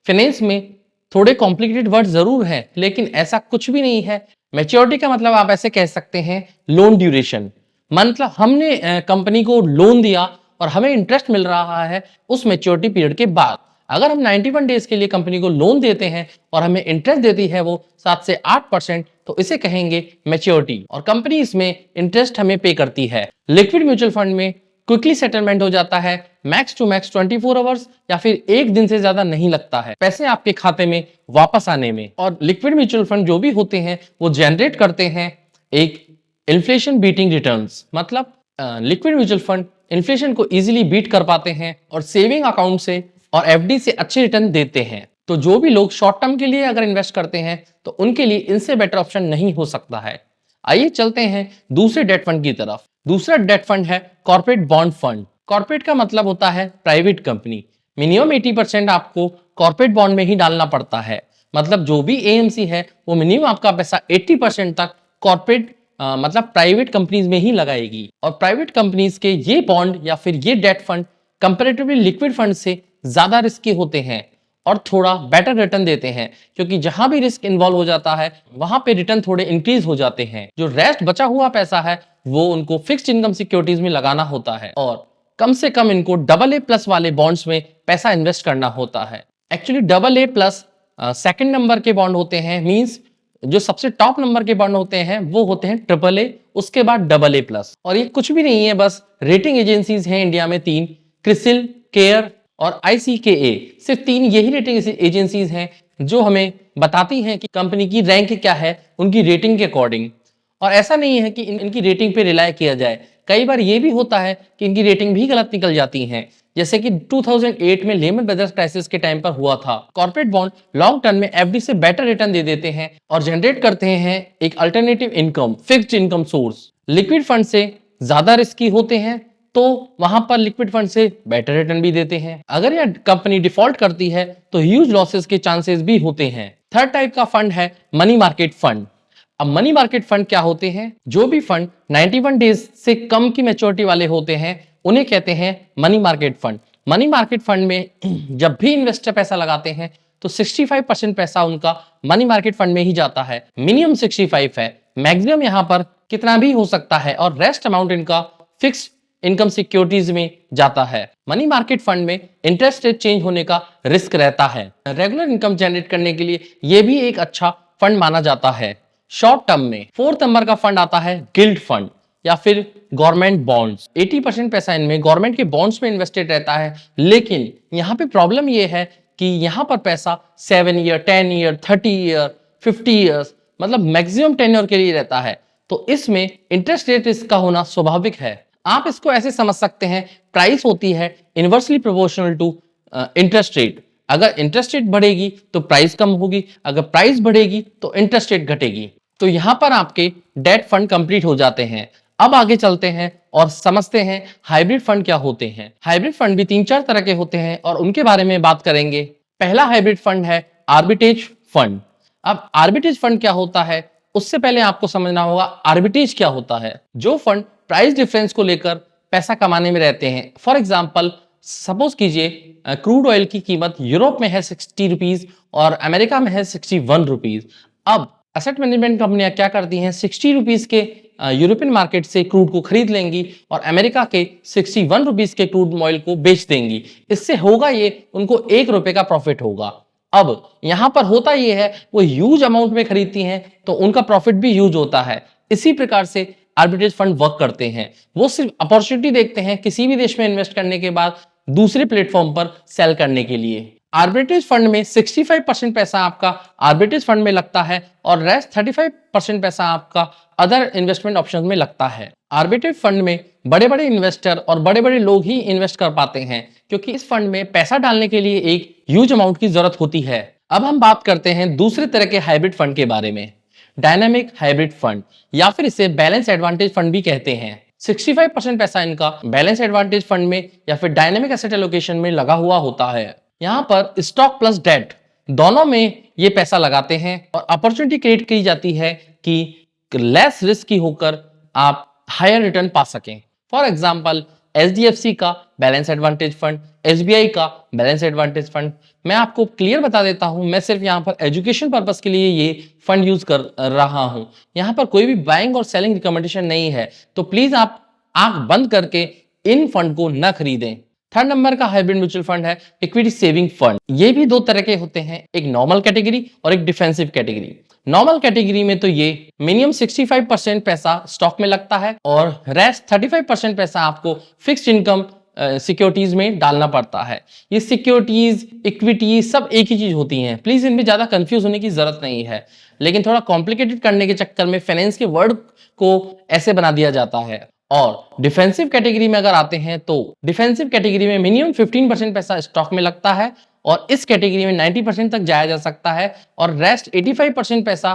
फाइनेंस में थोड़े कॉम्प्लिकेटेड वर्ड जरूर है, लेकिन ऐसा कुछ भी नहीं है। मैच्योरिटी का मतलब आप ऐसे कह सकते हैं लोन ड्यूरेशन। मतलब हमने कंपनी को लोन दिया और हमें इंटरेस्ट मिल रहा है उस मैच्योरिटी पीरियड के बाद। अगर हम 91 डेज के लिए कंपनी को लोन देते हैं और हमें इंटरेस्ट देती है वो 7 से 8%, तो इसे कहेंगे मैच्योरिटी, और कंपनी इसमें इंटरेस्ट हमें पे करती है। लिक्विड म्यूचुअल फंड में क्विकली सेटलमेंट हो जाता है, मैक्स टू मैक्स 24 आवर्स या फिर एक दिन से ज्यादा नहीं लगता है पैसे आपके खाते में वापस आने में। और लिक्विड म्यूचुअल फंड जो भी होते हैं वो जनरेट करते हैं एक इन्फ्लेशन बीटिंग रिटर्न्स। मतलब लिक्विड म्यूचुअल फंड इन्फ्लेशन को इजीली बीट कर पाते हैं और सेविंग अकाउंट से और एफडी से अच्छे रिटर्न देते हैं। तो जो भी लोग शॉर्ट टर्म के लिए अगर इन्वेस्ट करते हैं तो उनके लिए इनसे बेटर ऑप्शन नहीं हो सकता है। आइए चलते हैं दूसरे डेट फंड की तरफ। दूसरा डेट फंड है कॉर्पोरेट बॉन्ड फंड। कॉर्पोरेट का मतलब होता है प्राइवेट कंपनी। मिनिमम 80% आपको कॉर्पोरेट बॉन्ड में ही डालना पड़ता है। मतलब जो भी एएमसी है वो मिनिमम आपका पैसा 80% तक कॉर्पोरेट मतलब प्राइवेट कंपनीज में ही लगाएगी। और प्राइवेट कंपनीज के ये बॉन्ड या फिर ये debt fund comparatively liquid fund से ज्यादा रिस्की होते हैं और थोड़ा बेटर रिटर्न देते हैं, क्योंकि जहां भी रिस्क इन्वॉल्व हो जाता है वहां पे रिटर्न थोड़े इंक्रीज हो जाते हैं। जो रेस्ट बचा हुआ पैसा है वो उनको फिक्स्ड इनकम सिक्योरिटीज में लगाना होता है, और कम से कम इनको AA+ वाले बॉन्ड्स में पैसा इन्वेस्ट करना होता है। एक्चुअली AA+ सेकंड नंबर के बॉन्ड होते हैं, मींस जो सबसे टॉप नंबर के बॉन्ड होते हैं वो होते हैं AAA, उसके बाद AA+। और ये कुछ भी नहीं है, बस रेटिंग एजेंसीज हैं इंडिया में 3, क्रिसिल, केयर और ICKA। सिर्फ 3 यही रेटिंग एजेंसीज हैं जो हमें बताती हैं कि कंपनी की रैंक क्या है उनकी रेटिंग के अकॉर्डिंग। और ऐसा नहीं है कि इनकी रेटिंग पे रिलाय किया जाए, कई बार ये भी होता है कि इनकी रेटिंग भी गलत निकल जाती हैं, जैसे कि 2008 में लेमन ब्रदर्स क्राइसिस के टाइम पर हुआ था। कॉर्पोरेट बॉन्ड लॉन्ग टर्म में एफडी से बेटर रिटर्न दे देते हैं और जनरेट करते हैं एक alternative income, fixed income source. Liquid fund से ज्यादा रिस्की होते हैं तो वहां पर लिक्विड फंड से बेटर रिटर्न भी देते हैं। अगर यह कंपनी डिफॉल्ट करती है तो ह्यूज लॉसेस के चांसेस भी होते हैं। थर्ड टाइप का फंड है मनी मार्केट फंड। अब मनी मार्केट फंड क्या होते हैं? जो भी फंड 91 डेज से कम की मैच्योरिटी वाले होते हैं उन्हें कहते हैं money market fund. Money market fund में जब भी इन्वेस्टर पैसा लगाते हैं तो 65% पैसा उनका मनी मार्केट फंड में ही जाता है। मिनिमम 65 है, मैक्सिमम यहाँ पर कितना भी हो सकता है और रेस्ट अमाउंट इनका फिक्स्ड इनकम सिक्योरिटीज में जाता है। मनी मार्केट फंड में इंटरेस्ट रेट चेंज होने का रिस्क रहता है। रेगुलर इनकम जनरेट करने के लिए यह भी एक अच्छा फंड माना जाता है। शॉर्ट टर्म में 4 नंबर का फंड आता है गिल्ड फंड या फिर गवर्नमेंट बॉन्ड्स। 80% पैसा इनमें गवर्नमेंट के बॉन्ड्स में इन्वेस्टेड रहता है, लेकिन यहाँ पे प्रॉब्लम ये है कि यहाँ पर पैसा 7 ईयर, 10 ईयर, 30 ईयर, 50 ईयर्स मतलब मैक्सिमम टेन्योर के लिए रहता है, तो इसमें इंटरेस्ट रेट इसका होना स्वाभाविक है। आप इसको ऐसे समझ सकते हैं, प्राइस होती है inversely proportional to interest rate. अगर इंटरेस्ट रेट बढ़ेगी तो प्राइस कम होगी, अगर प्राइस बढ़ेगी तो इंटरेस्ट रेट घटेगी। तो यहां पर आपके डेट फंड कंप्लीट हो जाते हैं। अब आगे चलते हैं और समझते हैं हाइब्रिड फंड क्या होते हैं। हाइब्रिड फंड भी 3-4 तरह के होते हैं और उनके बारे में बात करेंगे। पहला हाइब्रिड फंड है आर्बिट्रेज फंड। अब आर्बिट्रेज फंड क्या होता है, उससे पहले आपको समझना होगा आर्बिट्रेज क्या होता है। जो फंड प्राइस डिफरेंस को लेकर पैसा कमाने में रहते हैं। फॉर एग्जाम्पल सपोज कीजिए क्रूड ऑयल की कीमत यूरोप में है 60 रुपीज और अमेरिका में है 61 रुपीज। अब एसेट मैनेजमेंट कंपनियां क्या करती हैं, 60 रुपीज के यूरोपियन मार्केट से क्रूड को खरीद लेंगी और अमेरिका के 61 रुपीज के क्रूड ऑयल को बेच देंगी। इससे होगा ये, उनको 1 रुपए का प्रॉफिट होगा। अब यहां पर होता ये है, वो ह्यूज अमाउंट में खरीदती हैं तो उनका प्रॉफिट भी ह्यूज होता है। इसी प्रकार से आर्बिट्रेज फंड वर्क करते हैं। वो सिर्फ अपॉर्चुनिटी देखते हैं किसी भी देश में इन्वेस्ट करने के बाद दूसरे प्लेटफॉर्म पर सेल करने के लिए। आर्बिट्रेज फंड में 65% पैसा आपका आर्बिट्रेज फंड में लगता है और रेस्ट 35% पैसा आपका अदर इन्वेस्टमेंट ऑप्शन में लगता है। आर्बिट्रेज फंड में बड़े बड़े इन्वेस्टर और बड़े बड़े लोग ही इन्वेस्ट कर पाते हैं, क्योंकि इस फंड में पैसा डालने के लिए एक ह्यूज अमाउंट की जरूरत होती है। अब हम बात करते हैं दूसरे तरह के हाइब्रिड फंड के बारे में, डायनामिक हाइब्रिड फंड या फिर इसे बैलेंस एडवांटेज फंड भी कहते हैं। 65% पैसा इनका बैलेंस एडवांटेज फंड में या फिर डायनामिक एसेट एलोकेशन में लगा हुआ होता है। यहां पर स्टॉक प्लस डेट दोनों में ये पैसा लगाते हैं और अपॉर्चुनिटी क्रिएट की जाती है कि लेस रिस्की होकर आप हायर रिटर्न पा सकें। फॉर एग्जाम्पल HDFC का बैलेंस एडवांटेज फंड, SBI का बैलेंस एडवांटेज फंड। मैं आपको क्लियर बता देता हूं, मैं सिर्फ यहां पर एजुकेशन पर्पस के लिए ये फंड यूज कर रहा हूं। यहां पर कोई भी बाइंग और सेलिंग रिकमेंडेशन नहीं है, तो प्लीज आप आंख बंद करके इन फंड को न खरीदें। 3rd नंबर का हाइब्रिड म्यूचुअल फंड है इक्विटी सेविंग फंड। ये भी 2 तरह के होते हैं, एक नॉर्मल कैटेगरी और एक डिफेंसिव कैटेगरी। नॉर्मल कैटेगरी में तो ये मिनिमम 65% पैसा स्टॉक में लगता है और रेस्ट 35% पैसा आपको फिक्स्ड इनकम सिक्योरिटीज में डालना पड़ता है। ये सिक्योरिटीज, इक्विटी सब एक ही चीज होती हैं, प्लीज इनमें ज्यादा कंफ्यूज होने की जरूरत नहीं है। लेकिन थोड़ा कॉम्प्लिकेटेड करने के चक्कर में फाइनेंस के वर्ड को ऐसे बना दिया जाता है। और डिफेंसिव कैटेगरी में अगर आते हैं तो डिफेंसिव कैटेगरी में मिनिमम 15% पैसा स्टॉक में लगता है और इस कैटेगरी में 90% तक जाया जा सकता है और रेस्ट 85% पैसा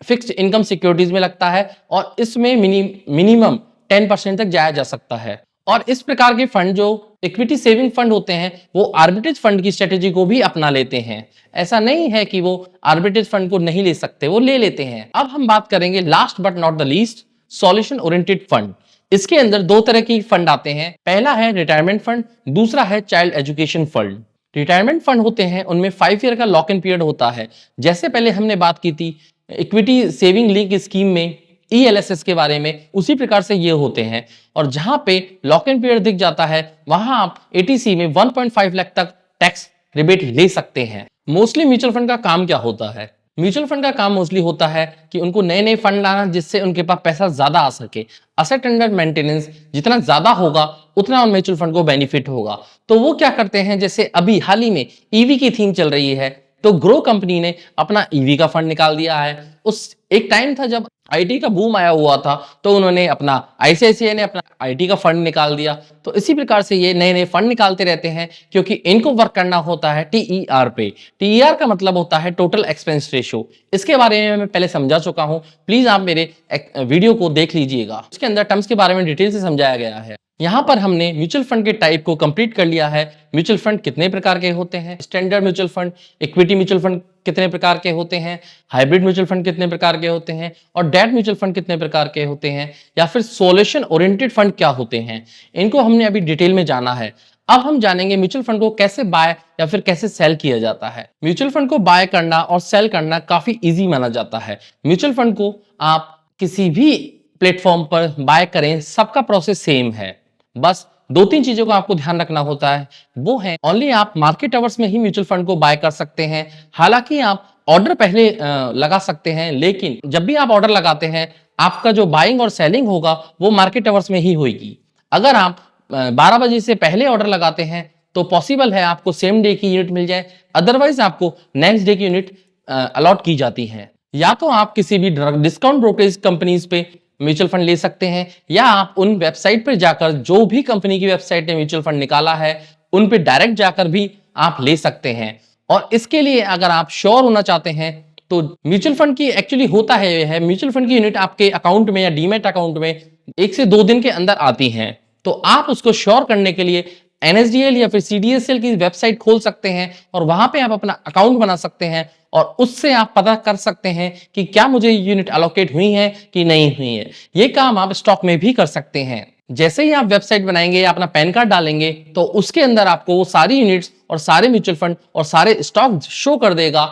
फिक्स्ड इनकम सिक्योरिटीज में लगता है और इसमें मिनिमम 10% तक जाया जा सकता है। और इस प्रकार के फंड जो इक्विटी सेविंग फंड होते हैं वो आर्बिट्रेज फंड की स्ट्रेटेजी को भी अपना लेते हैं। ऐसा नहीं है कि वो आर्बिट्रेज फंड को नहीं ले सकते, वो ले लेते हैं। अब हम बात करेंगे last but not the least, solution oriented fund. इसके अंदर 2 तरह की फंड आते हैं। पहला है रिटायरमेंट फंड, दूसरा है child education fund. Retirement fund होते हैं, उनमें 5 ईयर का लॉक इन पीरियड होता है। जैसे पहले हमने बात की थी इक्विटी सेविंग लिंक स्कीम में ELSS के बारे में, उसी प्रकार से ये होते हैं। और जहां पे लॉक इन पीरियड दिख जाता है वहां आप ATC में 1.5 लाख तक टैक्स रिबेट ले सकते हैं। मोस्टली म्यूचुअल फंड का काम क्या होता है? म्यूचुअल फंड का काम मोस्टली होता है कि उनको नए नए फंड लाना जिससे उनके पास पैसा ज्यादा आ सके। असेट अंडर मेंटेनेंस जितना ज्यादा होगा उतना उन म्यूचुअल फंड को बेनिफिट होगा। तो वो क्या करते हैं, जैसे अभी हाल ही में EV की थीम चल रही है तो ग्रो कंपनी ने अपना EV का फंड निकाल दिया है। उस एक टाइम था जब IT का बूम आया हुआ था तो उन्होंने अपना ICICI ने अपना IT का फंड निकाल दिया। तो इसी प्रकार से ये नए नए फंड निकालते रहते हैं क्योंकि इनको वर्क करना होता है TER पे। TER का मतलब होता है टोटल एक्सपेंस रेशियो। इसके बारे में मैं पहले समझा चुका हूं, प्लीज आप मेरे वीडियो को देख लीजिएगा। इसके अंदर टर्म्स के बारे में डिटेल से समझाया गया है। यहाँ पर हमने म्यूचुअल फंड के टाइप को कंप्लीट कर लिया है। म्यूचुअल फंड कितने प्रकार के होते हैं, standard mutual fund, equity mutual fund कितने प्रकार के होते हैं, हाइब्रिड म्यूचुअल फंड कितने प्रकार के होते हैं और डेट म्यूचुअल फंड कितने प्रकार के होते हैं, या फिर सॉल्यूशन ओरिएंटेड फंड क्या होते हैं, इनको हमने अभी डिटेल में जाना है। अब हम जानेंगे म्यूचुअल फंड को कैसे बाय या फिर कैसे सेल किया जाता है। म्यूचुअल फंड को बाय करना और सेल करना काफी इजी माना जाता है। म्यूचुअल फंड को आप किसी भी प्लेटफॉर्म पर बाय करें, सबका प्रोसेस सेम है। बस 2-3 चीजों को आपको ध्यान रखना होता है, वो है ओनली आप मार्केट आवर्स में ही म्यूचुअल फंड को बाय कर सकते हैं। हालांकि आप ऑर्डर पहले लगा सकते हैं, लेकिन जब भी आप ऑर्डर लगाते हैं आपका जो बाइंग और सेलिंग होगा वो मार्केट आवर्स में ही होगी। अगर आप 12 बजे से पहले ऑर्डर लगाते हैं तो पॉसिबल है आपको सेम डे की यूनिट मिल जाए, अदरवाइज आपको नेक्स्ट डे की यूनिट अलॉट की जाती है। या तो आप किसी भी डिस्काउंट ब्रोकरेज कंपनीज पे म्यूचुअल फंड ले सकते हैं, या आप उन वेबसाइट पर जाकर, जो भी कंपनी की वेबसाइट ने म्यूचुअल फंड निकाला है उन पे डायरेक्ट जाकर भी आप ले सकते हैं। और इसके लिए अगर आप श्योर होना चाहते हैं तो म्यूचुअल फंड की एक्चुअली होता है म्यूचुअल फंड की यूनिट आपके अकाउंट में या डीमैट अकाउंट में 1 से 2 दिन के अंदर आती हैं। तो आप उसको श्योर करने के लिए NSDL या फिर CDSL की वेबसाइट खोल सकते हैं और वहां पे आप अपना अकाउंट बना सकते हैं और उससे आप पता कर सकते हैं कि क्या मुझे यूनिट अलोकेट हुई है कि नहीं हुई है। ये काम आप स्टॉक में भी कर सकते हैं। जैसे ही आप वेबसाइट बनाएंगे या अपना पैन कार्ड डालेंगे तो उसके अंदर आपको वो सारी यूनिट्स और सारे म्यूचुअल फंड और सारे स्टॉक शो कर देगा।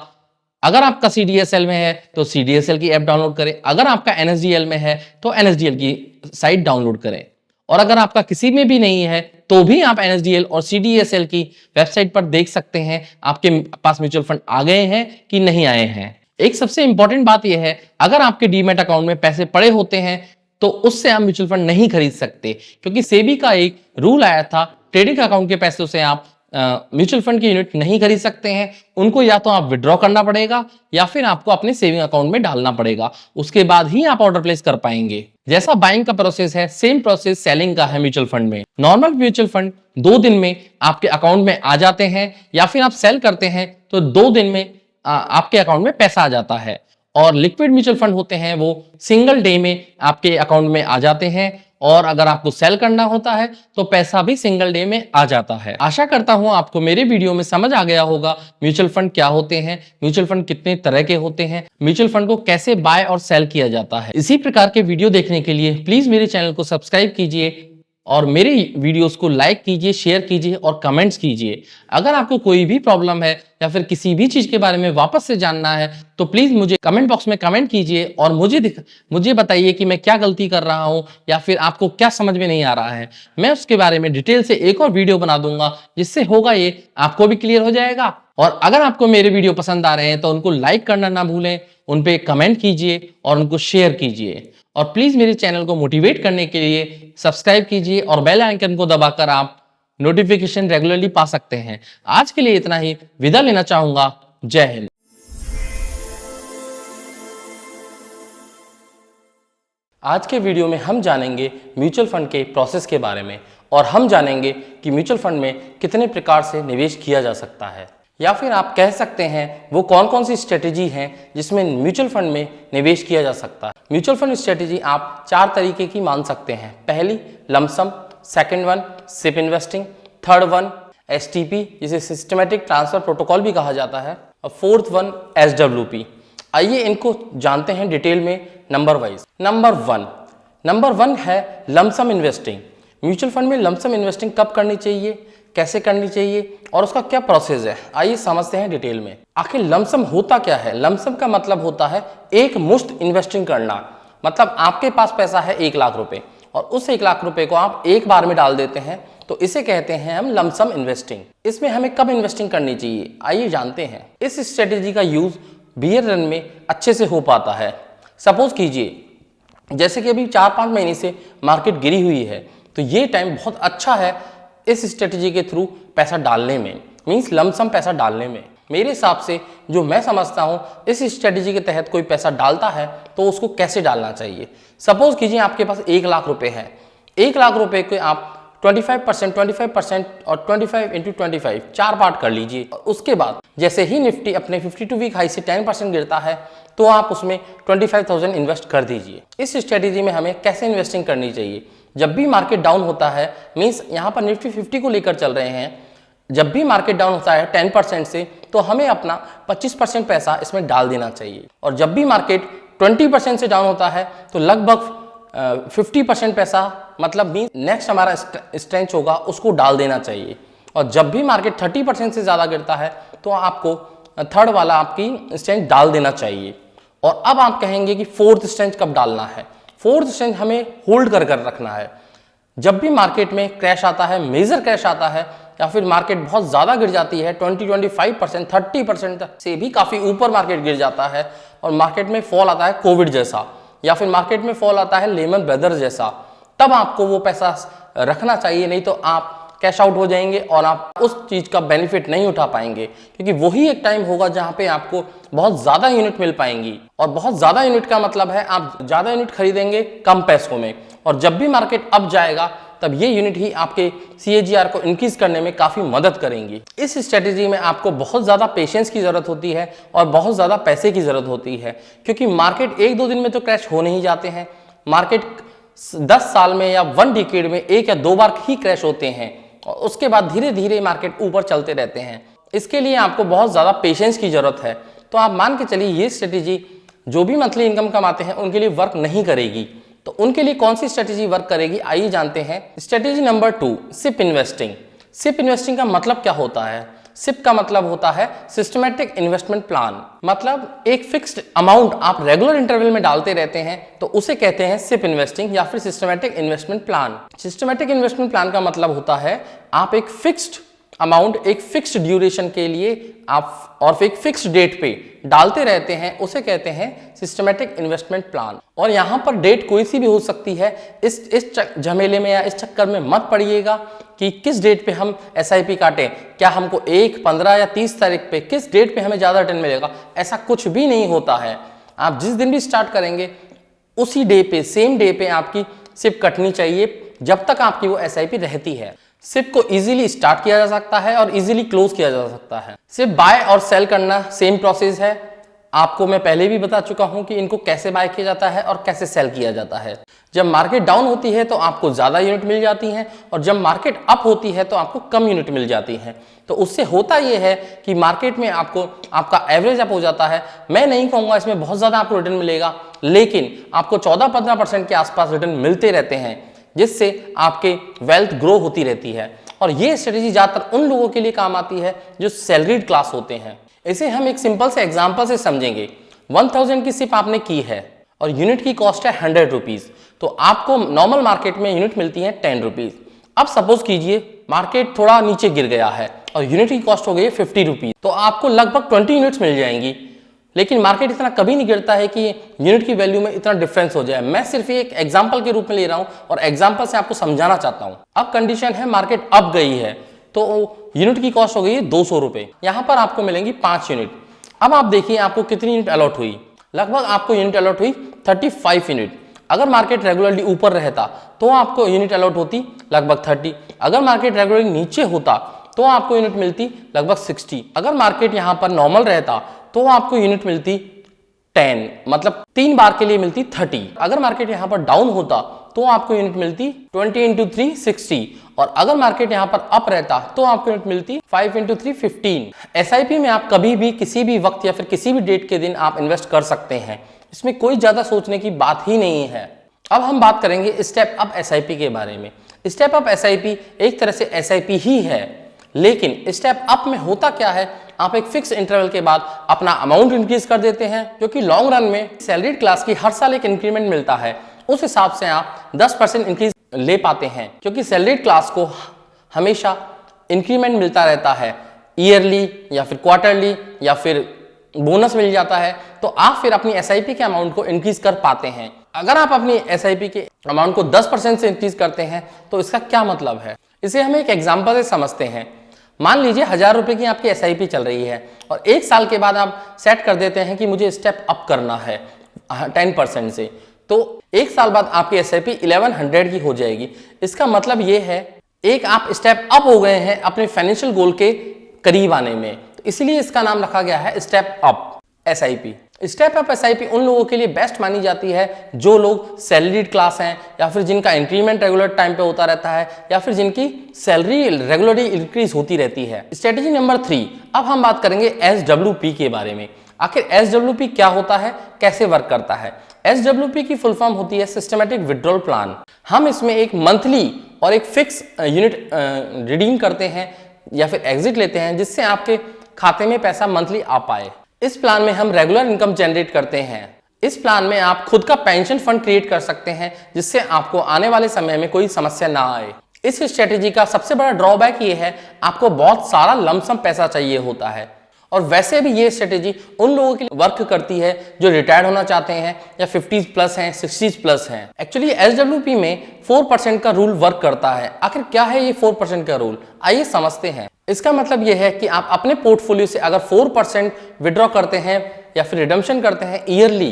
अगर आपका CDSL में है तो CDSL की ऐप डाउनलोड करें, अगर आपका NSDL में है तो NSDL की साइट डाउनलोड करें, और अगर आपका किसी में भी नहीं है तो भी आप NSDL और CDSL की वेबसाइट पर देख सकते हैं आपके पास म्यूचुअल फंड आ गए हैं कि नहीं आए हैं। एक सबसे इंपॉर्टेंट बात यह है, अगर आपके डीमैट अकाउंट में पैसे पड़े होते हैं तो उससे आप म्यूचुअल फंड नहीं खरीद सकते, क्योंकि सेबी का एक रूल आया था, ट्रेडिंग अकाउंट के पैसों से आप म्यूचुअल फंड की यूनिट नहीं खरीद सकते हैं। उनको या तो आप विड्रॉ करना पड़ेगा या फिर आपको अपने सेविंग अकाउंट में डालना पड़ेगा, उसके बाद ही आप ऑर्डर प्लेस कर पाएंगे। जैसा बाइंग का प्रोसेस है, सेम प्रोसेस सेलिंग का है म्यूचुअल फंड में। नॉर्मल म्यूचुअल फंड 2 दिन में आपके अकाउंट में आ जाते हैं, या फिर आप सेल करते हैं तो 2 दिन में आपके अकाउंट में पैसा आ जाता है। और लिक्विड म्यूचुअल फंड होते हैं वो सिंगल डे में आपके अकाउंट में आ जाते हैं, और अगर आपको सेल करना होता है तो पैसा भी सिंगल डे में आ जाता है। आशा करता हूं आपको मेरे वीडियो में समझ आ गया होगा म्यूचुअल फंड क्या होते हैं, म्यूचुअल फंड कितने तरह के होते हैं, म्यूचुअल फंड को कैसे बाय और सेल किया जाता है। इसी प्रकार के वीडियो देखने के लिए प्लीज मेरे चैनल को सब्सक्राइब कीजिए और मेरे वीडियोस को लाइक कीजिए, शेयर कीजिए और कमेंट्स कीजिए। अगर आपको कोई भी प्रॉब्लम है या फिर किसी भी चीज के बारे में वापस से जानना है तो प्लीज मुझे कमेंट बॉक्स में कमेंट कीजिए और मुझे बताइए कि मैं क्या गलती कर रहा हूं या फिर आपको क्या समझ में नहीं आ रहा है। मैं उसके बारे में डिटेल से एक और वीडियो बना दूंगा, जिससे होगा ये आपको भी क्लियर हो जाएगा। और अगर आपको मेरे वीडियो पसंद आ रहे हैं तो उनको लाइक करना ना भूलें, उन पे कमेंट कीजिए और उनको शेयर कीजिए। और प्लीज मेरे चैनल को मोटिवेट करने के लिए सब्सक्राइब कीजिए और बेल आइकन को दबाकर आप नोटिफिकेशन रेगुलरली पा सकते हैं। आज के लिए इतना ही, विदा लेना चाहूंगा। जय हिंद। आज के वीडियो में हम जानेंगे म्यूचुअल फंड के प्रोसेस के बारे में, और हम जानेंगे कि म्यूचुअल फंड में कितने प्रकार से निवेश किया जा सकता है, या फिर आप कह सकते हैं वो कौन कौन सी स्ट्रेटेजी हैं जिसमें म्यूचुअल फंड में निवेश किया जा सकता है। म्यूचुअल फंड स्ट्रेटेजी आप 4 तरीके की मान सकते हैं। पहली lump sum, second one SIP investing, third one STP जिसे सिस्टमेटिक ट्रांसफर प्रोटोकॉल भी कहा जाता है, और फोर्थ वन SWP। आइए इनको जानते हैं डिटेल में नंबर वाइज। नंबर वन है लमसम इन्वेस्टिंग। म्यूचुअल फंड में लमसम इन्वेस्टिंग कब करनी चाहिए, कैसे करनी चाहिए और उसका क्या प्रोसेस है, आइए समझते हैं डिटेल में। आखिर लमसम होता क्या है। लमसम का मतलब होता है एक मुश्त इन्वेस्टिंग करना। मतलब आपके पास पैसा है 1 लाख रुपए और उस 1 लाख रुपए को आप एक बार में डाल देते हैं, तो इसे कहते हैं हम लमसम इन्वेस्टिंग। इसमें हमें कब इन्वेस्टिंग करनी चाहिए, आइए जानते हैं। इस स्ट्रेटेजी का यूज बियर रन में अच्छे से हो पाता है। सपोज कीजिए जैसे कि अभी 4-5 महीने से मार्केट गिरी हुई है, तो ये टाइम बहुत अच्छा है इस स्ट्रेटेजी के थ्रू पैसा डालने में, मींस लमसम पैसा डालने में। मेरे हिसाब से जो मैं समझता हूं, इस स्ट्रेटेजी के तहत कोई पैसा डालता है तो उसको कैसे डालना चाहिए। सपोज कीजिए आपके पास 1 लाख रुपए है, 1 लाख रुपए को आप 25% और 25 × 25 4 पार्ट कर लीजिए। और उसके बाद जैसे ही निफ्टी अपने 52 वीक हाई से 10% गिरता है तो आप उसमें 25,000 इन्वेस्ट कर दीजिए। इस स्ट्रेटेजी में हमें कैसे इन्वेस्टिंग करनी चाहिए। जब भी मार्केट डाउन होता है, मींस यहाँ पर निफ्टी 50 को लेकर चल रहे हैं, जब भी मार्केट डाउन होता है 10% से, तो हमें अपना 25% पैसा इसमें डाल देना चाहिए। और जब भी मार्केट 20% से डाउन होता है तो लगभग 50% पैसा, मतलब मींस नेक्स्ट हमारा स्ट्रेंच होगा, उसको डाल देना चाहिए। और जब भी मार्केट 30% से ज़्यादा गिरता है तो आपको थर्ड वाला आपकी स्ट्रेंच डाल देना चाहिए। और अब आप कहेंगे कि फोर्थ स्ट्रेंथ कब डालना है। फोर्थ स्ट्रेंथ हमें होल्ड कर कर रखना है। जब भी मार्केट में क्रैश आता है, मेजर क्रैश आता है, या फिर मार्केट बहुत ज़्यादा गिर जाती है, 20-25%, 30% से भी काफ़ी ऊपर मार्केट गिर जाता है, और मार्केट में फॉल आता है कोविड जैसा, या फिर मार्केट में फॉल आता है लेमन ब्रदर्स जैसा, तब आपको वो पैसा रखना चाहिए, नहीं तो आप कैश आउट हो जाएंगे और आप उस चीज़ का बेनिफिट नहीं उठा पाएंगे, क्योंकि वही एक टाइम होगा जहां पे आपको बहुत ज़्यादा यूनिट मिल पाएंगी। और बहुत ज़्यादा यूनिट का मतलब है आप ज़्यादा यूनिट खरीदेंगे कम पैसों में, और जब भी मार्केट अप जाएगा तब ये यूनिट ही आपके CAGR को इंक्रीज करने में काफ़ी मदद करेंगी। इस स्ट्रेटेजी में आपको बहुत ज़्यादा पेशेंस की ज़रूरत होती है और बहुत ज़्यादा पैसे की ज़रूरत होती है, क्योंकि मार्केट 1-2 दिन में तो क्रैश हो नहीं जाते हैं। मार्केट 10 साल में या 1 डिकेड में 1 या 2 बार ही क्रैश होते हैं, और उसके बाद धीरे धीरे मार्केट ऊपर चलते रहते हैं। इसके लिए आपको बहुत ज़्यादा पेशेंस की ज़रूरत है। तो आप मान के चलिए ये स्ट्रेटेजी जो भी मंथली इनकम कमाते हैं उनके लिए वर्क नहीं करेगी। तो उनके लिए कौन सी स्ट्रेटेजी वर्क करेगी, आइए जानते हैं। Strategy number 2, SIP investing. SIP investing का मतलब क्या होता है? सिप का मतलब होता है सिस्टमैटिक इन्वेस्टमेंट प्लान। मतलब एक फिक्स्ड अमाउंट आप रेगुलर इंटरवल में डालते रहते हैं, तो उसे कहते हैं सिप इन्वेस्टिंग या फिर systematic investment plan. Systematic investment plan का मतलब होता है आप एक फिक्स्ड अमाउंट एक फिक्स्ड ड्यूरेशन के लिए आप और एक फिक्स्ड डेट पे डालते रहते हैं, उसे कहते हैं सिस्टमैटिक इन्वेस्टमेंट प्लान। और यहाँ पर डेट कोई सी भी हो सकती है। इस झमेले में या इस चक्कर में मत पड़िएगा कि किस डेट पे हम SIP काटें, क्या हमको 1, 15 या 30 तारीख पे किस डेट पे हमें ज़्यादा रिटर्न मिलेगा, ऐसा कुछ भी नहीं होता है। आप जिस दिन भी स्टार्ट करेंगे उसी डे पे, सेम डे पे आपकी सिप कटनी चाहिए, जब तक आपकी वो SIP रहती है। सिप को इजीली स्टार्ट किया जा सकता है और इजीली क्लोज किया जा सकता है। सिप बाय और सेल करना सेम प्रोसेस है। आपको मैं पहले भी बता चुका हूं कि इनको कैसे बाय किया जाता है और कैसे सेल किया जाता है। जब मार्केट डाउन होती है तो आपको ज़्यादा यूनिट मिल जाती हैं, और जब मार्केट अप होती है तो आपको कम यूनिट मिल जाती हैं। तो उससे होता यह है कि मार्केट में आपको आपका एवरेज अप हो जाता है। मैं नहीं कहूँगा इसमें बहुत ज़्यादा आपको रिटर्न मिलेगा, लेकिन आपको 14-15% के आसपास रिटर्न मिलते रहते हैं, जिससे आपके वेल्थ ग्रो होती रहती है। और ये स्ट्रेटेजी ज़्यादातर उन लोगों के लिए काम आती है जो सैलरीड क्लास होते हैं। इसे हम एक सिंपल से एग्जांपल से समझेंगे। 1000 की सिप आपने की है और यूनिट की कॉस्ट है 100 रुपीज़, तो आपको नॉर्मल मार्केट में यूनिट मिलती है 10 रुपीज़। अब सपोज कीजिए मार्केट थोड़ा नीचे गिर गया है और यूनिट की कॉस्ट हो गई है 50 रुपीज़, तो आपको लगभग 20 यूनिट्स मिल जाएंगी। लेकिन मार्केट इतना कभी नहीं गिरता है कि यूनिट की वैल्यू में इतना डिफरेंस हो जाए। मैं सिर्फ एक एग्जांपल के रूप में ले रहा हूं और एग्जांपल से आपको समझाना चाहता हूं। अब कंडीशन है मार्केट अप गई है, तो यूनिट की कॉस्ट हो गई है 200 रुपए, यहां पर आपको मिलेंगी 5 यूनिट। अब आप देखिए आपको कितनी यूनिट अलॉट हुई, लगभग आपको यूनिट अलॉट हुई 35 यूनिट। अगर मार्केट रेगुलरली ऊपर रहता तो आपको यूनिट अलॉट होती लगभग 30। अगर मार्केट रेगुलरली नीचे होता तो आपको यूनिट मिलती लगभग 60। अगर मार्केट यहां पर नॉर्मल रहता तो आपको यूनिट मिलती 10, मतलब 3 बार के लिए मिलती 30। अगर मार्केट यहां पर डाउन होता तो आपको यूनिट मिलती 20 × 3 60, और अगर मार्केट यहां पर अप रहता तो आपको यूनिट मिलती 5 × 3 15। SIP में आप कभी भी किसी भी वक्त या फिर किसी भी डेट के दिन आप इन्वेस्ट कर सकते हैं, इसमें कोई ज्यादा सोचने की बात ही नहीं है। अब हम बात करेंगे स्टेप अप SIP के बारे में। स्टेप अप SIP एक तरह से SIP ही है, लेकिन स्टेप अप में होता क्या है, आप एक फिक्स इंटरवल के बाद अपना अमाउंट इंक्रीज कर देते हैं, क्योंकि लॉन्ग रन में सैलरीड क्लास की हर साल एक इंक्रीमेंट मिलता है, उस हिसाब से आप 10% इंक्रीज ले पाते हैं, क्योंकि सैलरीड क्लास को हमेशा इंक्रीमेंट मिलता रहता है, ईयरली या फिर क्वार्टरली या फिर बोनस मिल जाता है, तो आप फिर अपनी SIP के अमाउंट को इंक्रीज कर पाते हैं। अगर आप अपनी SIP के अमाउंट को 10% से इंक्रीज करते हैं तो इसका क्या मतलब है, इसे हम एक एग्जांपल से समझते हैं। मान लीजिए 1000 रुपए की आपकी SIP चल रही है और 1 साल के बाद आप सेट कर देते हैं कि मुझे स्टेप अप करना है 10% से, तो 1 साल बाद आपकी SIP 1100 की हो जाएगी। इसका मतलब ये है एक आप स्टेप अप हो गए हैं अपने फाइनेंशियल गोल के करीब आने में, तो इसलिए इसका नाम रखा गया है step up SIP। Step up SIP उन लोगों के लिए बेस्ट मानी जाती है जो लोग सैलरीड क्लास हैं, या फिर जिनका इंक्रीमेंट रेगुलर टाइम पे होता रहता है, या फिर जिनकी सैलरी रेगुलरली इंक्रीज होती रहती है। स्ट्रेटेजी नंबर 3, अब हम बात करेंगे SWP के बारे में। आखिर SWP क्या होता है, कैसे वर्क करता है। SWP की फुल फॉर्म होती है सिस्टमैटिक विड्रॉल प्लान। हम इसमें एक मंथली और एक फिक्स यूनिट रिडीम करते हैं या फिर एग्जिट लेते हैं, जिससे आपके खाते में पैसा मंथली आ पाए। इस प्लान में हम रेगुलर इनकम जनरेट करते हैं। इस प्लान में आप खुद का पेंशन फंड क्रिएट कर सकते हैं जिससे आपको आने वाले समय में कोई समस्या ना आए। इस स्ट्रेटेजी का सबसे बड़ा ड्रॉबैक ये है, आपको बहुत सारा लमसम पैसा चाहिए होता है। और वैसे भी ये स्ट्रेटेजी उन लोगों के लिए वर्क करती है जो रिटायर्ड होना चाहते हैं या 50 प्लस हैं, 60 प्लस हैं। एक्चुअली SWP में 4% का रूल वर्क करता है। आखिर क्या है ये 4% का रूल, आइए समझते हैं। इसका मतलब ये है कि आप अपने पोर्टफोलियो से अगर 4% विड्रॉ करते हैं या फिर रिडम्पशन करते हैं ईयरली,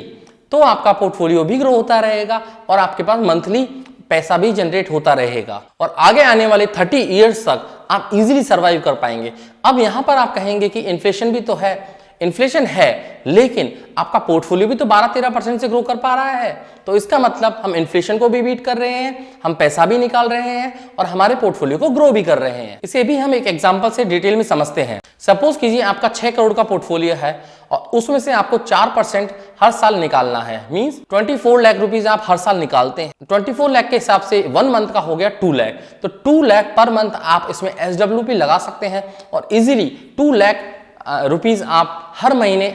तो आपका पोर्टफोलियो भी ग्रो होता रहेगा और आपके पास मंथली पैसा भी जनरेट होता रहेगा और आगे आने वाले 30 इयर्स तक आप इजीली सर्वाइव कर पाएंगे। अब यहां पर आप कहेंगे कि इन्फ्लेशन भी तो है, इन्फ्लेशन है, लेकिन आपका पोर्टफोलियो भी तो 12-13% से ग्रो कर पा रहा है, तो इसका मतलब हम इन्फ्लेशन को भी बीट कर रहे हैं, हम पैसा भी निकाल रहे हैं और हमारे पोर्टफोलियो को ग्रो भी कर रहे हैं। इसे भी हम एक एग्जांपल से डिटेल में समझते हैं। सपोज कीजिए आपका 6 करोड़ का पोर्टफोलियो है और उसमें से आपको 4% हर साल निकालना है, मींस 24 लाख रुपीज आप हर साल निकालते हैं। 24 लाख के हिसाब से 1 मंथ का हो गया 2 लाख, तो 2 लाख पर मंथ आप इसमें SWP लगा सकते हैं और इजीली 2 लाख रुपीज आप हर महीने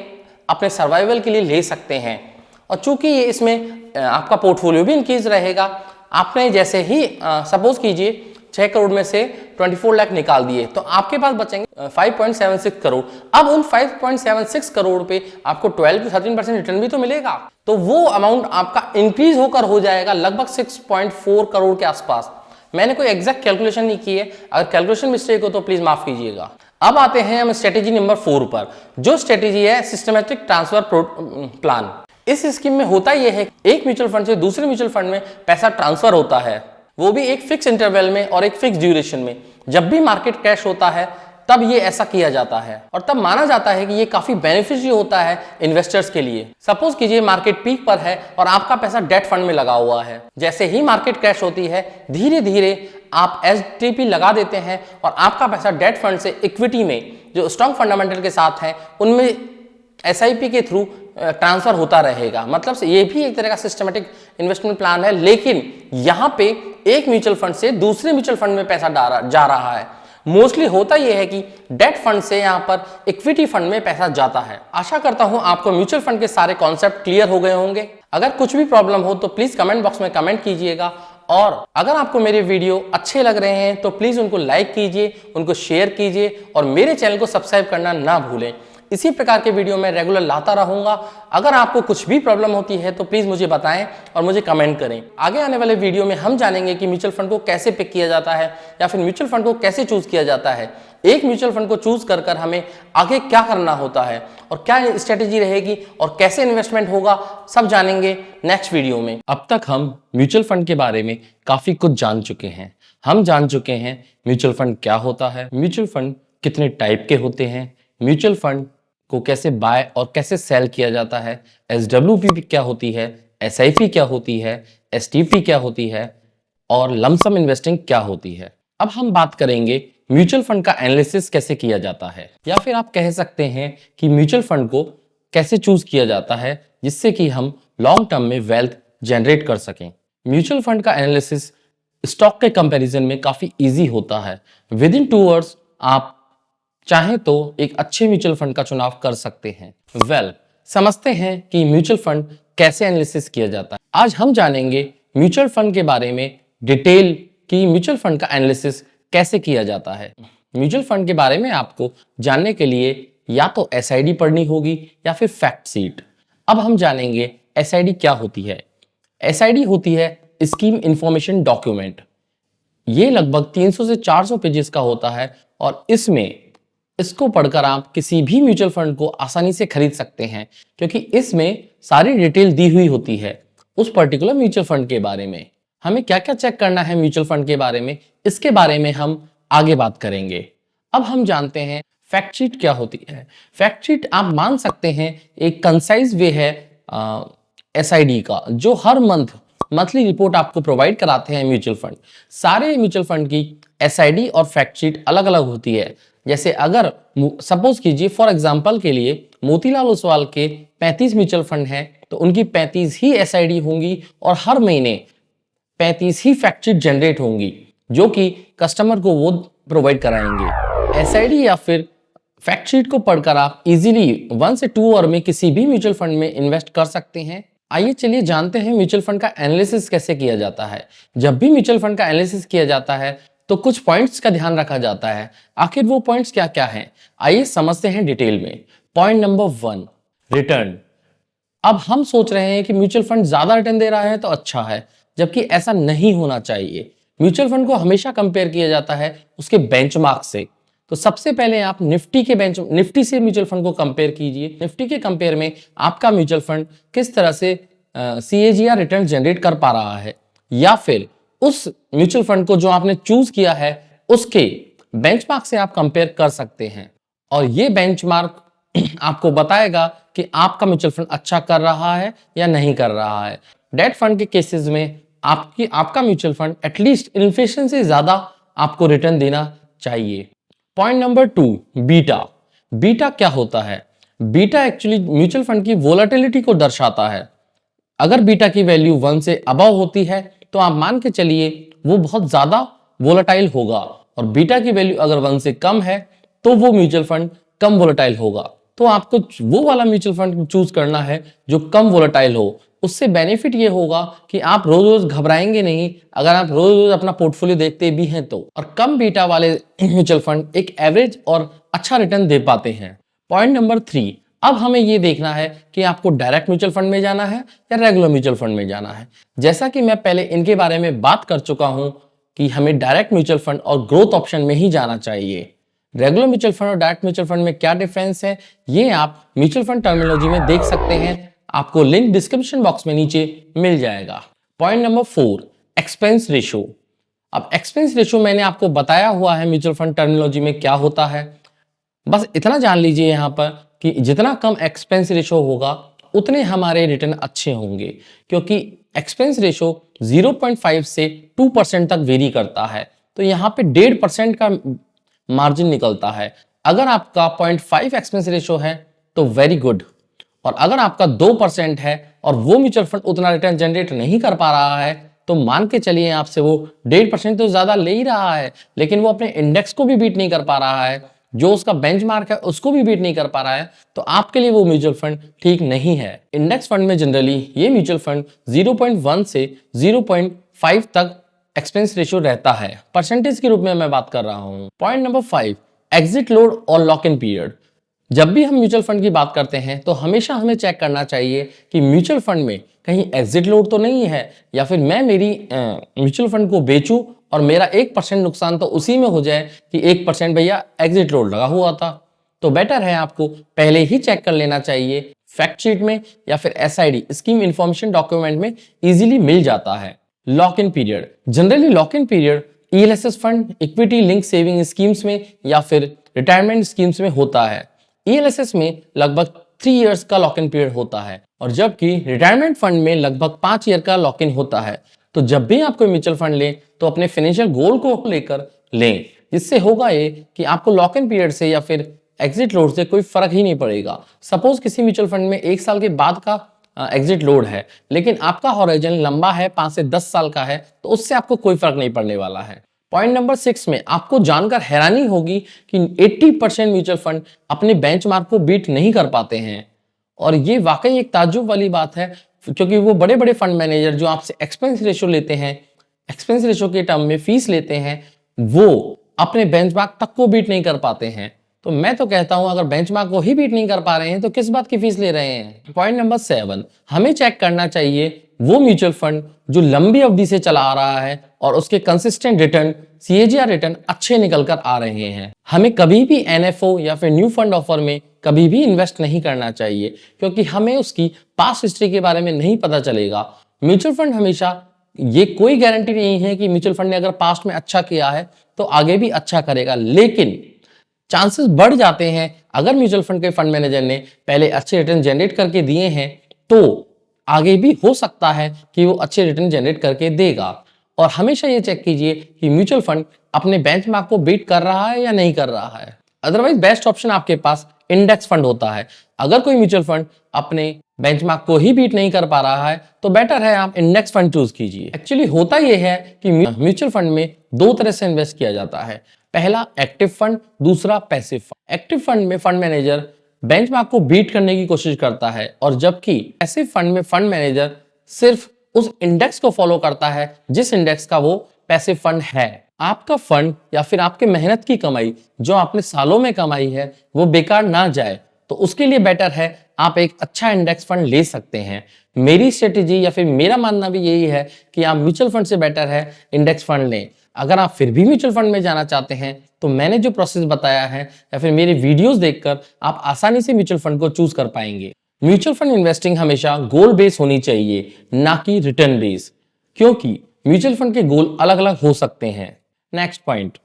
अपने सर्वाइवल के लिए ले सकते हैं। और चूंकि ये इसमें आपका पोर्टफोलियो भी इंक्रीज रहेगा, आपने जैसे ही सपोज कीजिए 6 करोड़ में से 24 लाख निकाल दिए तो आपके पास बचेंगे 5.76 करोड़। अब उन 5.76 करोड़ पे आपको 12 से 13% रिटर्न भी तो मिलेगा, तो वो अमाउंट आपका इंक्रीज होकर हो जाएगा लगभग 6.4 करोड़ के आसपास। मैंने कोई एग्जैक्ट कैलकुलेशन नहीं की है, अगर कैलकुलेशन मिस्टेक हो तो प्लीज माफ कीजिएगा। अब आते हैं हम स्ट्रेटेजी नंबर 4 पर, जो स्ट्रेटेजी है सिस्टमैटिक ट्रांसफर प्लान। इस स्कीम में होता यह है एक म्यूचुअल फंड से दूसरे म्यूचुअल फंड में पैसा ट्रांसफर होता है, वो भी एक फिक्स इंटरवल में और एक फिक्स ड्यूरेशन में। जब भी मार्केट क्रैश होता है तब ये ऐसा किया जाता है और तब माना जाता है कि ये काफी बेनिफिशियल होता है इन्वेस्टर्स के लिए। सपोज कीजिए मार्केट पीक पर है और आपका पैसा डेट फंड में लगा हुआ है। जैसे ही मार्केट क्रैश होती है धीरे धीरे आप STP लगा देते हैं और आपका पैसा डेट फंड से इक्विटी में जो स्ट्रॉन्ग फंडामेंटल के साथ हैं उनमें SIP के थ्रू ट्रांसफर होता रहेगा। मतलब से ये भी एक तरह का सिस्टमेटिक इन्वेस्टमेंट प्लान है, लेकिन यहाँ पे एक म्यूचुअल फंड से दूसरे म्यूचुअल फंड में पैसा जा रहा है। मोस्टली होता यह है कि डेट फंड से यहाँ पर इक्विटी फंड में पैसा जाता है। आशा करता हूं आपको म्यूचुअल फंड के सारे कॉन्सेप्ट क्लियर हो गए होंगे। अगर कुछ भी प्रॉब्लम हो तो प्लीज कमेंट बॉक्स में कमेंट कीजिएगा और अगर आपको मेरे वीडियो अच्छे लग रहे हैं तो प्लीज उनको लाइक कीजिए, उनको शेयर कीजिए और मेरे चैनल को सब्सक्राइब करना ना भूलें। इसी प्रकार के वीडियो मैं रेगुलर लाता रहूंगा। अगर आपको कुछ भी प्रॉब्लम होती है तो प्लीज मुझे बताएं और मुझे कमेंट करें। आगे आने वाले वीडियो में हम जानेंगे कि म्यूचुअल फंड को कैसे पिक किया जाता है या फिर म्यूचुअल फंड को कैसे चूज किया जाता है। एक म्यूचुअल फंड को चूज कर हमें आगे क्या करना होता है और क्या स्ट्रेटेजी रहेगी और कैसे इन्वेस्टमेंट होगा, सब जानेंगे नेक्स्ट वीडियो में। अब तक हम म्यूचुअल फंड के बारे में काफी कुछ जान चुके हैं। हम जान चुके हैं म्यूचुअल फंड क्या होता है, म्यूचुअल फंड कितने टाइप के होते हैं, म्यूचुअल फंड को कैसे बाय और कैसे सेल किया जाता है, SWP क्या होती है, SIP क्या होती है, STP क्या होती है और लमसम इन्वेस्टिंग क्या होती है। अब हम बात करेंगे म्यूचुअल फंड का एनालिसिस कैसे किया जाता है, या फिर आप कह सकते हैं कि म्यूचुअल फंड को कैसे चूज किया जाता है जिससे कि हम लॉन्ग टर्म में वेल्थ जनरेट कर सकें। म्यूचुअल फंड का एनालिसिस स्टॉक के कंपैरिजन में काफी इजी होता है। विद इन 2 आवर्स आप चाहे तो एक अच्छे म्यूचुअल फंड का चुनाव कर सकते हैं। समझते हैं कि म्यूचुअल फंड कैसे एनालिसिस किया जाता है। आज हम जानेंगे म्यूचुअल फंड के बारे में डिटेल कि म्यूचुअल फंड का एनालिसिस कैसे किया जाता है। म्यूचुअल फंड के बारे में आपको जानने के लिए या तो SID पढ़नी होगी या फिर फैक्ट शीट। अब हम जानेंगे SID क्या होती है। SID होती है स्कीम इंफॉर्मेशन डॉक्यूमेंट। ये लगभग 300 से 400 पेजेस का होता है और इसको पढ़कर आप किसी भी म्यूचुअल फंड को आसानी से खरीद सकते हैं, क्योंकि इसमें सारी डिटेल दी हुई होती है उस पर्टिकुलर म्यूचुअल फंड के बारे में। हमें क्या क्या चेक करना है म्यूचुअल फंड के बारे में, इसके बारे में हम आगे बात करेंगे। अब हम जानते हैं फैक्ट शीट क्या होती है। फैक्ट शीट आप मान सकते हैं एक कंसाइज वे है SID का, जो हर मंथली रिपोर्ट आपको प्रोवाइड कराते हैं म्यूचुअल फंड। सारे म्यूचुअल फंड की SID और फैक्ट शीट अलग अलग होती है। जैसे अगर सपोज कीजिए फॉर एग्जांपल के लिए मोतीलाल ओसवाल के 35 म्यूचुअल फंड हैं तो उनकी 35 ही SID होंगी और हर महीने 35 ही फैक्ट शीट जनरेट होंगी जो कि कस्टमर को वो प्रोवाइड कराएंगे। SID या फिर फैक्ट शीट को पढ़कर आप इजीली 1 से 2 आवर में किसी भी म्यूचुअल फंड में इन्वेस्ट कर सकते हैं। आइए चलिए जानते हैं म्यूचुअल फंड का एनालिसिस कैसे किया जाता है। जब भी म्यूचुअल फंड का एनालिसिस किया जाता है तो कुछ पॉइंट्स का ध्यान रखा जाता है। आखिर वो पॉइंट्स क्या क्या हैं, आइए समझते हैं डिटेल में। Point number 1, return. अब हम सोच रहे हैं कि म्यूचुअल फंड ज्यादा रिटर्न दे रहा है तो अच्छा है, जबकि ऐसा नहीं होना चाहिए। म्यूचुअल फंड को हमेशा कंपेयर किया जाता है उसके बेंचमार्क से। तो सबसे पहले आप निफ्टी से म्यूचुअल फंड को कंपेयर कीजिए। निफ्टी के कंपेयर में आपका म्यूचुअल फंड किस तरह से CAGR रिटर्न जनरेट कर पा रहा है, या फिर उस म्यूचुअल फंड को जो आपने चूज किया है उसके बेंचमार्क से आप कंपेयर कर सकते हैं। और ये बेंचमार्क आपको बताएगा कि आपका म्यूचुअल फंड अच्छा कर रहा है या नहीं कर रहा है। डेट फंड के केसेस में आपका म्यूचुअल फंड एटलीस्ट इन्फ्लेशन से ज्यादा आपको रिटर्न देना चाहिए। Point number 2, beta. बीटा क्या होता है? बीटा एक्चुअली म्यूचुअल फंड की वोलेटिलिटी को दर्शाता है। अगर बीटा की वैल्यू 1 से अबव होती है तो आप मान के चलिए वो बहुत ज्यादा वोलेटाइल होगा, और बीटा की वैल्यू अगर 1 से कम है तो वो म्यूचुअल फंड कम वोलेटाइल होगा। तो आपको वो वाला म्यूचुअल फंड चूज करना है जो कम वोलेटाइल हो। उससे बेनिफिट ये होगा कि आप रोज रोज घबराएंगे नहीं अगर आप रोज रोज अपना पोर्टफोलियो देखते भी हैं तो। और कम बीटा वाले म्यूचुअल फंड एक एवरेज और अच्छा रिटर्न दे पाते हैं। पॉइंट नंबर 3, अब हमें ये देखना है कि आपको डायरेक्ट म्यूचुअल फंड में जाना है या रेगुलर म्यूचुअल फंड में जाना है। जैसा कि मैं पहले इनके बारे में बात कर चुका हूं कि हमें डायरेक्ट म्यूचुअल फंड और ग्रोथ ऑप्शन में ही जाना चाहिए। रेगुलर म्यूचुअल फंड और डायरेक्ट म्यूचुअल फंड में क्या डिफरेंस है, ये आप म्यूचुअल फंड टर्मिनोलॉजी में देख सकते हैं। आपको लिंक डिस्क्रिप्शन बॉक्स में नीचे मिल जाएगा। Point number 4, expense ratio. अब एक्सपेंस रेशो मैंने आपको बताया हुआ है म्यूचुअल फंड टर्मिनोलॉजी में क्या होता है। बस इतना जान लीजिए यहाँ पर कि जितना कम एक्सपेंस रेशो होगा उतने हमारे रिटर्न अच्छे होंगे, क्योंकि एक्सपेंस रेशो 0.5 से 2% तक वेरी करता है। तो यहाँ पे 1.5% का मार्जिन निकलता है। अगर आपका 0.5 एक्सपेंस रेशो है तो वेरी गुड, और अगर आपका 2% है और वो म्यूचुअल फंड उतना रिटर्न जनरेट नहीं कर पा रहा है तो मान के चलिए आपसे वो 1.5% तो ज्यादा ले ही रहा है, लेकिन वो अपने इंडेक्स को भी बीट नहीं कर पा रहा है, जो उसका बेंचमार्क है उसको भी बीट नहीं कर पा रहा है, तो आपके लिए वो म्यूचुअल फंड ठीक नहीं है। इंडेक्स फंड में जनरली ये म्यूचुअल फंड 0.1 से 0.5 तक एक्सपेंस रेशियो रहता है। परसेंटेज के रूप में मैं बात कर रहा हूं। पॉइंट नंबर 5, एग्जिट लोड और लॉक इन पीरियड। जब भी हम म्यूचुअल फंड की बात करते हैं तो हमेशा हमें चेक करना चाहिए कि म्यूचुअल फंड में कहीं एग्जिट लोड तो नहीं है, या फिर मैं मेरी म्यूचुअल फंड को बेचूं और मेरा 1% नुकसान तो उसी में हो जाए कि 1% भैया एग्जिट लोड लगा हुआ था। तो बेटर है आपको पहले ही चेक कर लेना चाहिए। फैक्ट शीट में या फिर SID स्कीम इंफॉर्मेशन डॉक्यूमेंट में इजीली मिल जाता है। Lock in period, generally lock in period ELSS fund, equity link saving schemes में या फिर रिटायरमेंट स्कीम्स में होता है। ELSS में लगभग 3 इयर्स का लॉक इन पीरियड होता है, और जबकि रिटायरमेंट फंड में लगभग 5 ईयर का लॉक इन होता है। तो जब भी आप कोई म्यूचुअल फंड लें तो अपने फाइनेंशियल गोल को लेकर लें, जिससे होगा ये कि आपको लॉक इन पीरियड से या फिर एग्जिट लोड से कोई फर्क ही नहीं पड़ेगा। सपोज किसी म्यूचुअल फंड में 1 साल के बाद का एग्जिट लोड है, लेकिन आपका हॉराइजन लंबा है, 5 से 10 साल का है, तो उससे आपको कोई फर्क नहीं पड़ने वाला है। पॉइंट नंबर 6 में आपको जानकर हैरानी होगी कि 80% म्यूचुअल फंड अपने बेंचमार्क को बीट नहीं कर पाते हैं, और ये वाकई एक ताज्जुब वाली बात है, क्योंकि वो बड़े बड़े फंड मैनेजर जो आपसे एक्सपेंस रेशियो लेते हैं, एक्सपेंस रेशियो के टर्म में फीस लेते हैं, वो अपने बेंचमार्क तक को बीट नहीं कर पाते हैं। तो मैं तो कहता हूं अगर बेंचमार्क को ही बीट नहीं कर पा रहे हैं तो किस बात की फीस ले रहे हैं। पॉइंट नंबर 7, हमें चेक करना चाहिए वो म्यूचुअल फंड जो लंबी अवधि से चला आ रहा है और उसके कंसिस्टेंट रिटर्न CAGR रिटर्न अच्छे निकल कर आ रहे हैं। हमें कभी भी NFO या फिर न्यू फंड ऑफर में कभी भी इन्वेस्ट नहीं करना चाहिए, क्योंकि हमें उसकी पास्ट हिस्ट्री के बारे में नहीं पता चलेगा। म्यूचुअल फंड हमेशा, ये कोई गारंटी नहीं है कि म्यूचुअल फंड ने अगर पास्ट में अच्छा किया है तो आगे भी अच्छा करेगा, लेकिन चांसेस बढ़ जाते हैं अगर म्यूचुअल फंड के फंड मैनेजर ने पहले अच्छे रिटर्न जनरेट करके दिए हैं तो आगे भी हो सकता है कि वो अच्छे रिटर्न जनरेट करके देगा। और हमेशा ये चेक कीजिए कि म्यूचुअल फंड अपने बेंचमार्क को बीट कर रहा है या नहीं कर रहा है। अदरवाइज बेस्ट ऑप्शन आपके पास इंडेक्स फंड होता है। अगर कोई म्यूचुअल फंड अपने बेंचमार्क को ही बीट नहीं कर पा रहा है तो बेटर है आप इंडेक्स फंड चूज कीजिए। एक्चुअली होता यह है कि म्यूचुअल फंड में 2 तरह से इन्वेस्ट किया जाता है। पहला एक्टिव फंड, दूसरा पैसिव फंड। एक्टिव फंड में फंड मैनेजर बेंचमार्क को बीट करने की कोशिश करता है और जबकि पैसिव फंड में फंड मैनेजर सिर्फ उस इंडेक्स को फॉलो करता है जिस इंडेक्स का वो पैसिव फंड है। आपका फंड या फिर आपके मेहनत की कमाई जो आपने सालों में कमाई है वो बेकार ना जाए, तो उसके लिए बेटर है आप एक अच्छा इंडेक्स फंड ले सकते हैं। मेरी स्ट्रेटेजी या फिर मेरा मानना भी यही है कि आप म्यूचुअल फंड से बेटर है इंडेक्स फंड लें। अगर आप फिर भी म्यूचुअल फंड में जाना चाहते हैं तो मैंने जो प्रोसेस बताया है या फिर मेरे वीडियोस देखकर आप आसानी से म्यूचुअल फंड को चूज कर पाएंगे। म्यूचुअल फंड इन्वेस्टिंग हमेशा गोल बेस होनी चाहिए, ना कि रिटर्न बेस, क्योंकि म्यूचुअल फंड के गोल अलग अलग हो सकते हैं। नेक्स्ट पॉइंट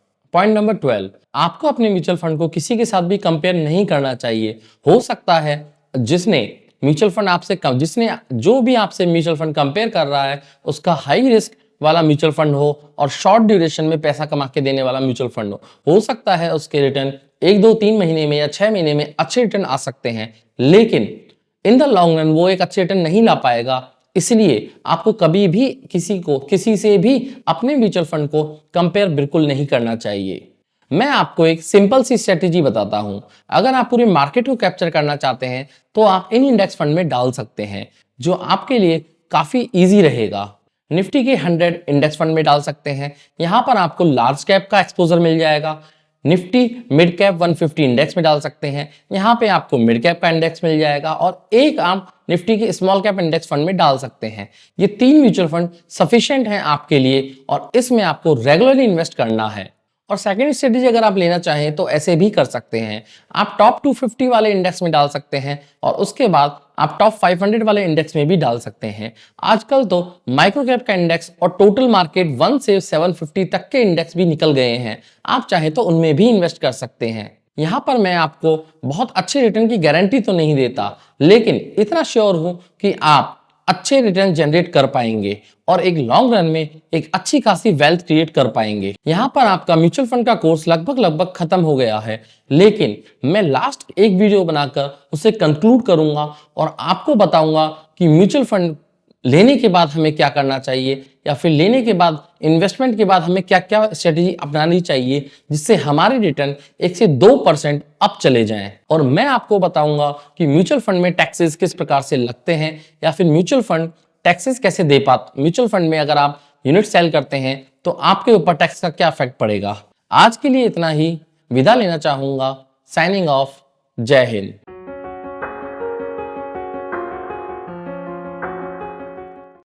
नंबर 12, आपको अपने म्यूचुअल फंड को किसी के साथ भी कंपेयर नहीं करना चाहिए। हो सकता है जिसने जो भी आपसे म्यूचुअल फंड कंपेयर कर रहा है उसका हाई रिस्क वाला म्यूचुअल फंड हो और शॉर्ट ड्यूरेशन में पैसा कमा के देने वाला म्यूचुअल फंड हो सकता है उसके रिटर्न 1, 2, 3 महीने में या 6 महीने में अच्छे रिटर्न आ सकते हैं, लेकिन इन द लॉन्ग रन वो एक अच्छे रिटर्न नहीं ला पाएगा। इसलिए आपको कभी भी किसी से भी अपने म्यूचुअल फंड को कंपेयर बिल्कुल नहीं करना चाहिए। मैं आपको एक सिंपल सी स्ट्रेटेजी बताता हूं। अगर आप पूरी मार्केट को कैप्चर करना चाहते हैं तो आप इन इंडेक्स फंड में डाल सकते हैं, जो आपके लिए काफी इजी रहेगा। निफ्टी के 100 इंडेक्स फंड में डाल सकते हैं। यहां पर आपको लार्ज कैप का एक्सपोजर मिल जाएगा। निफ्टी मिड कैप 150 इंडेक्स में डाल सकते हैं। यहां पे आपको मिड कैप का इंडेक्स मिल जाएगा और एक आप निफ्टी के स्मॉल कैप इंडेक्स फंड में डाल सकते हैं। ये 3 म्यूचुअल फंड सफिशिएंट हैं आपके लिए और इसमें आपको रेगुलरली इन्वेस्ट करना है। और सेकेंड स्ट्रेटेजी अगर आप लेना चाहें तो ऐसे भी कर सकते हैं। आप टॉप 250 वाले इंडेक्स में डाल सकते हैं और उसके बाद आप टॉप 500 वाले इंडेक्स में भी डाल सकते हैं। आजकल तो माइक्रो कैप का इंडेक्स और टोटल मार्केट 1 से 750 तक के इंडेक्स भी निकल गए हैं। आप चाहे तो उनमें भी इन्वेस्ट कर सकते हैं। यहां पर मैं आपको बहुत अच्छे रिटर्न की गारंटी तो नहीं देता, लेकिन इतना श्योर हूं कि आप अच्छे रिटर्न जनरेट कर पाएंगे और एक लॉन्ग रन में एक अच्छी खासी वेल्थ क्रिएट कर पाएंगे। यहाँ पर आपका म्यूचुअल फंड का कोर्स लगभग खत्म हो गया है, लेकिन मैं लास्ट एक वीडियो बनाकर उसे कंक्लूड करूंगा और आपको बताऊंगा कि म्यूचुअल फंड लेने के बाद हमें क्या करना चाहिए या फिर लेने के बाद इन्वेस्टमेंट के बाद हमें क्या क्या स्ट्रेटेजी अपनानी चाहिए जिससे हमारे रिटर्न 1 से 2% अप चले जाएं। और मैं आपको बताऊंगा कि म्यूचुअल फंड में टैक्सेस किस प्रकार से लगते हैं या फिर म्यूचुअल फंड टैक्सेस कैसे दे पाते। म्यूचुअल फंड में अगर आप यूनिट सेल करते हैं तो आपके ऊपर टैक्स का क्या इफेक्ट पड़ेगा। आज के लिए इतना ही, विदा लेना चाहूंगा। Signing off. जय हिंद।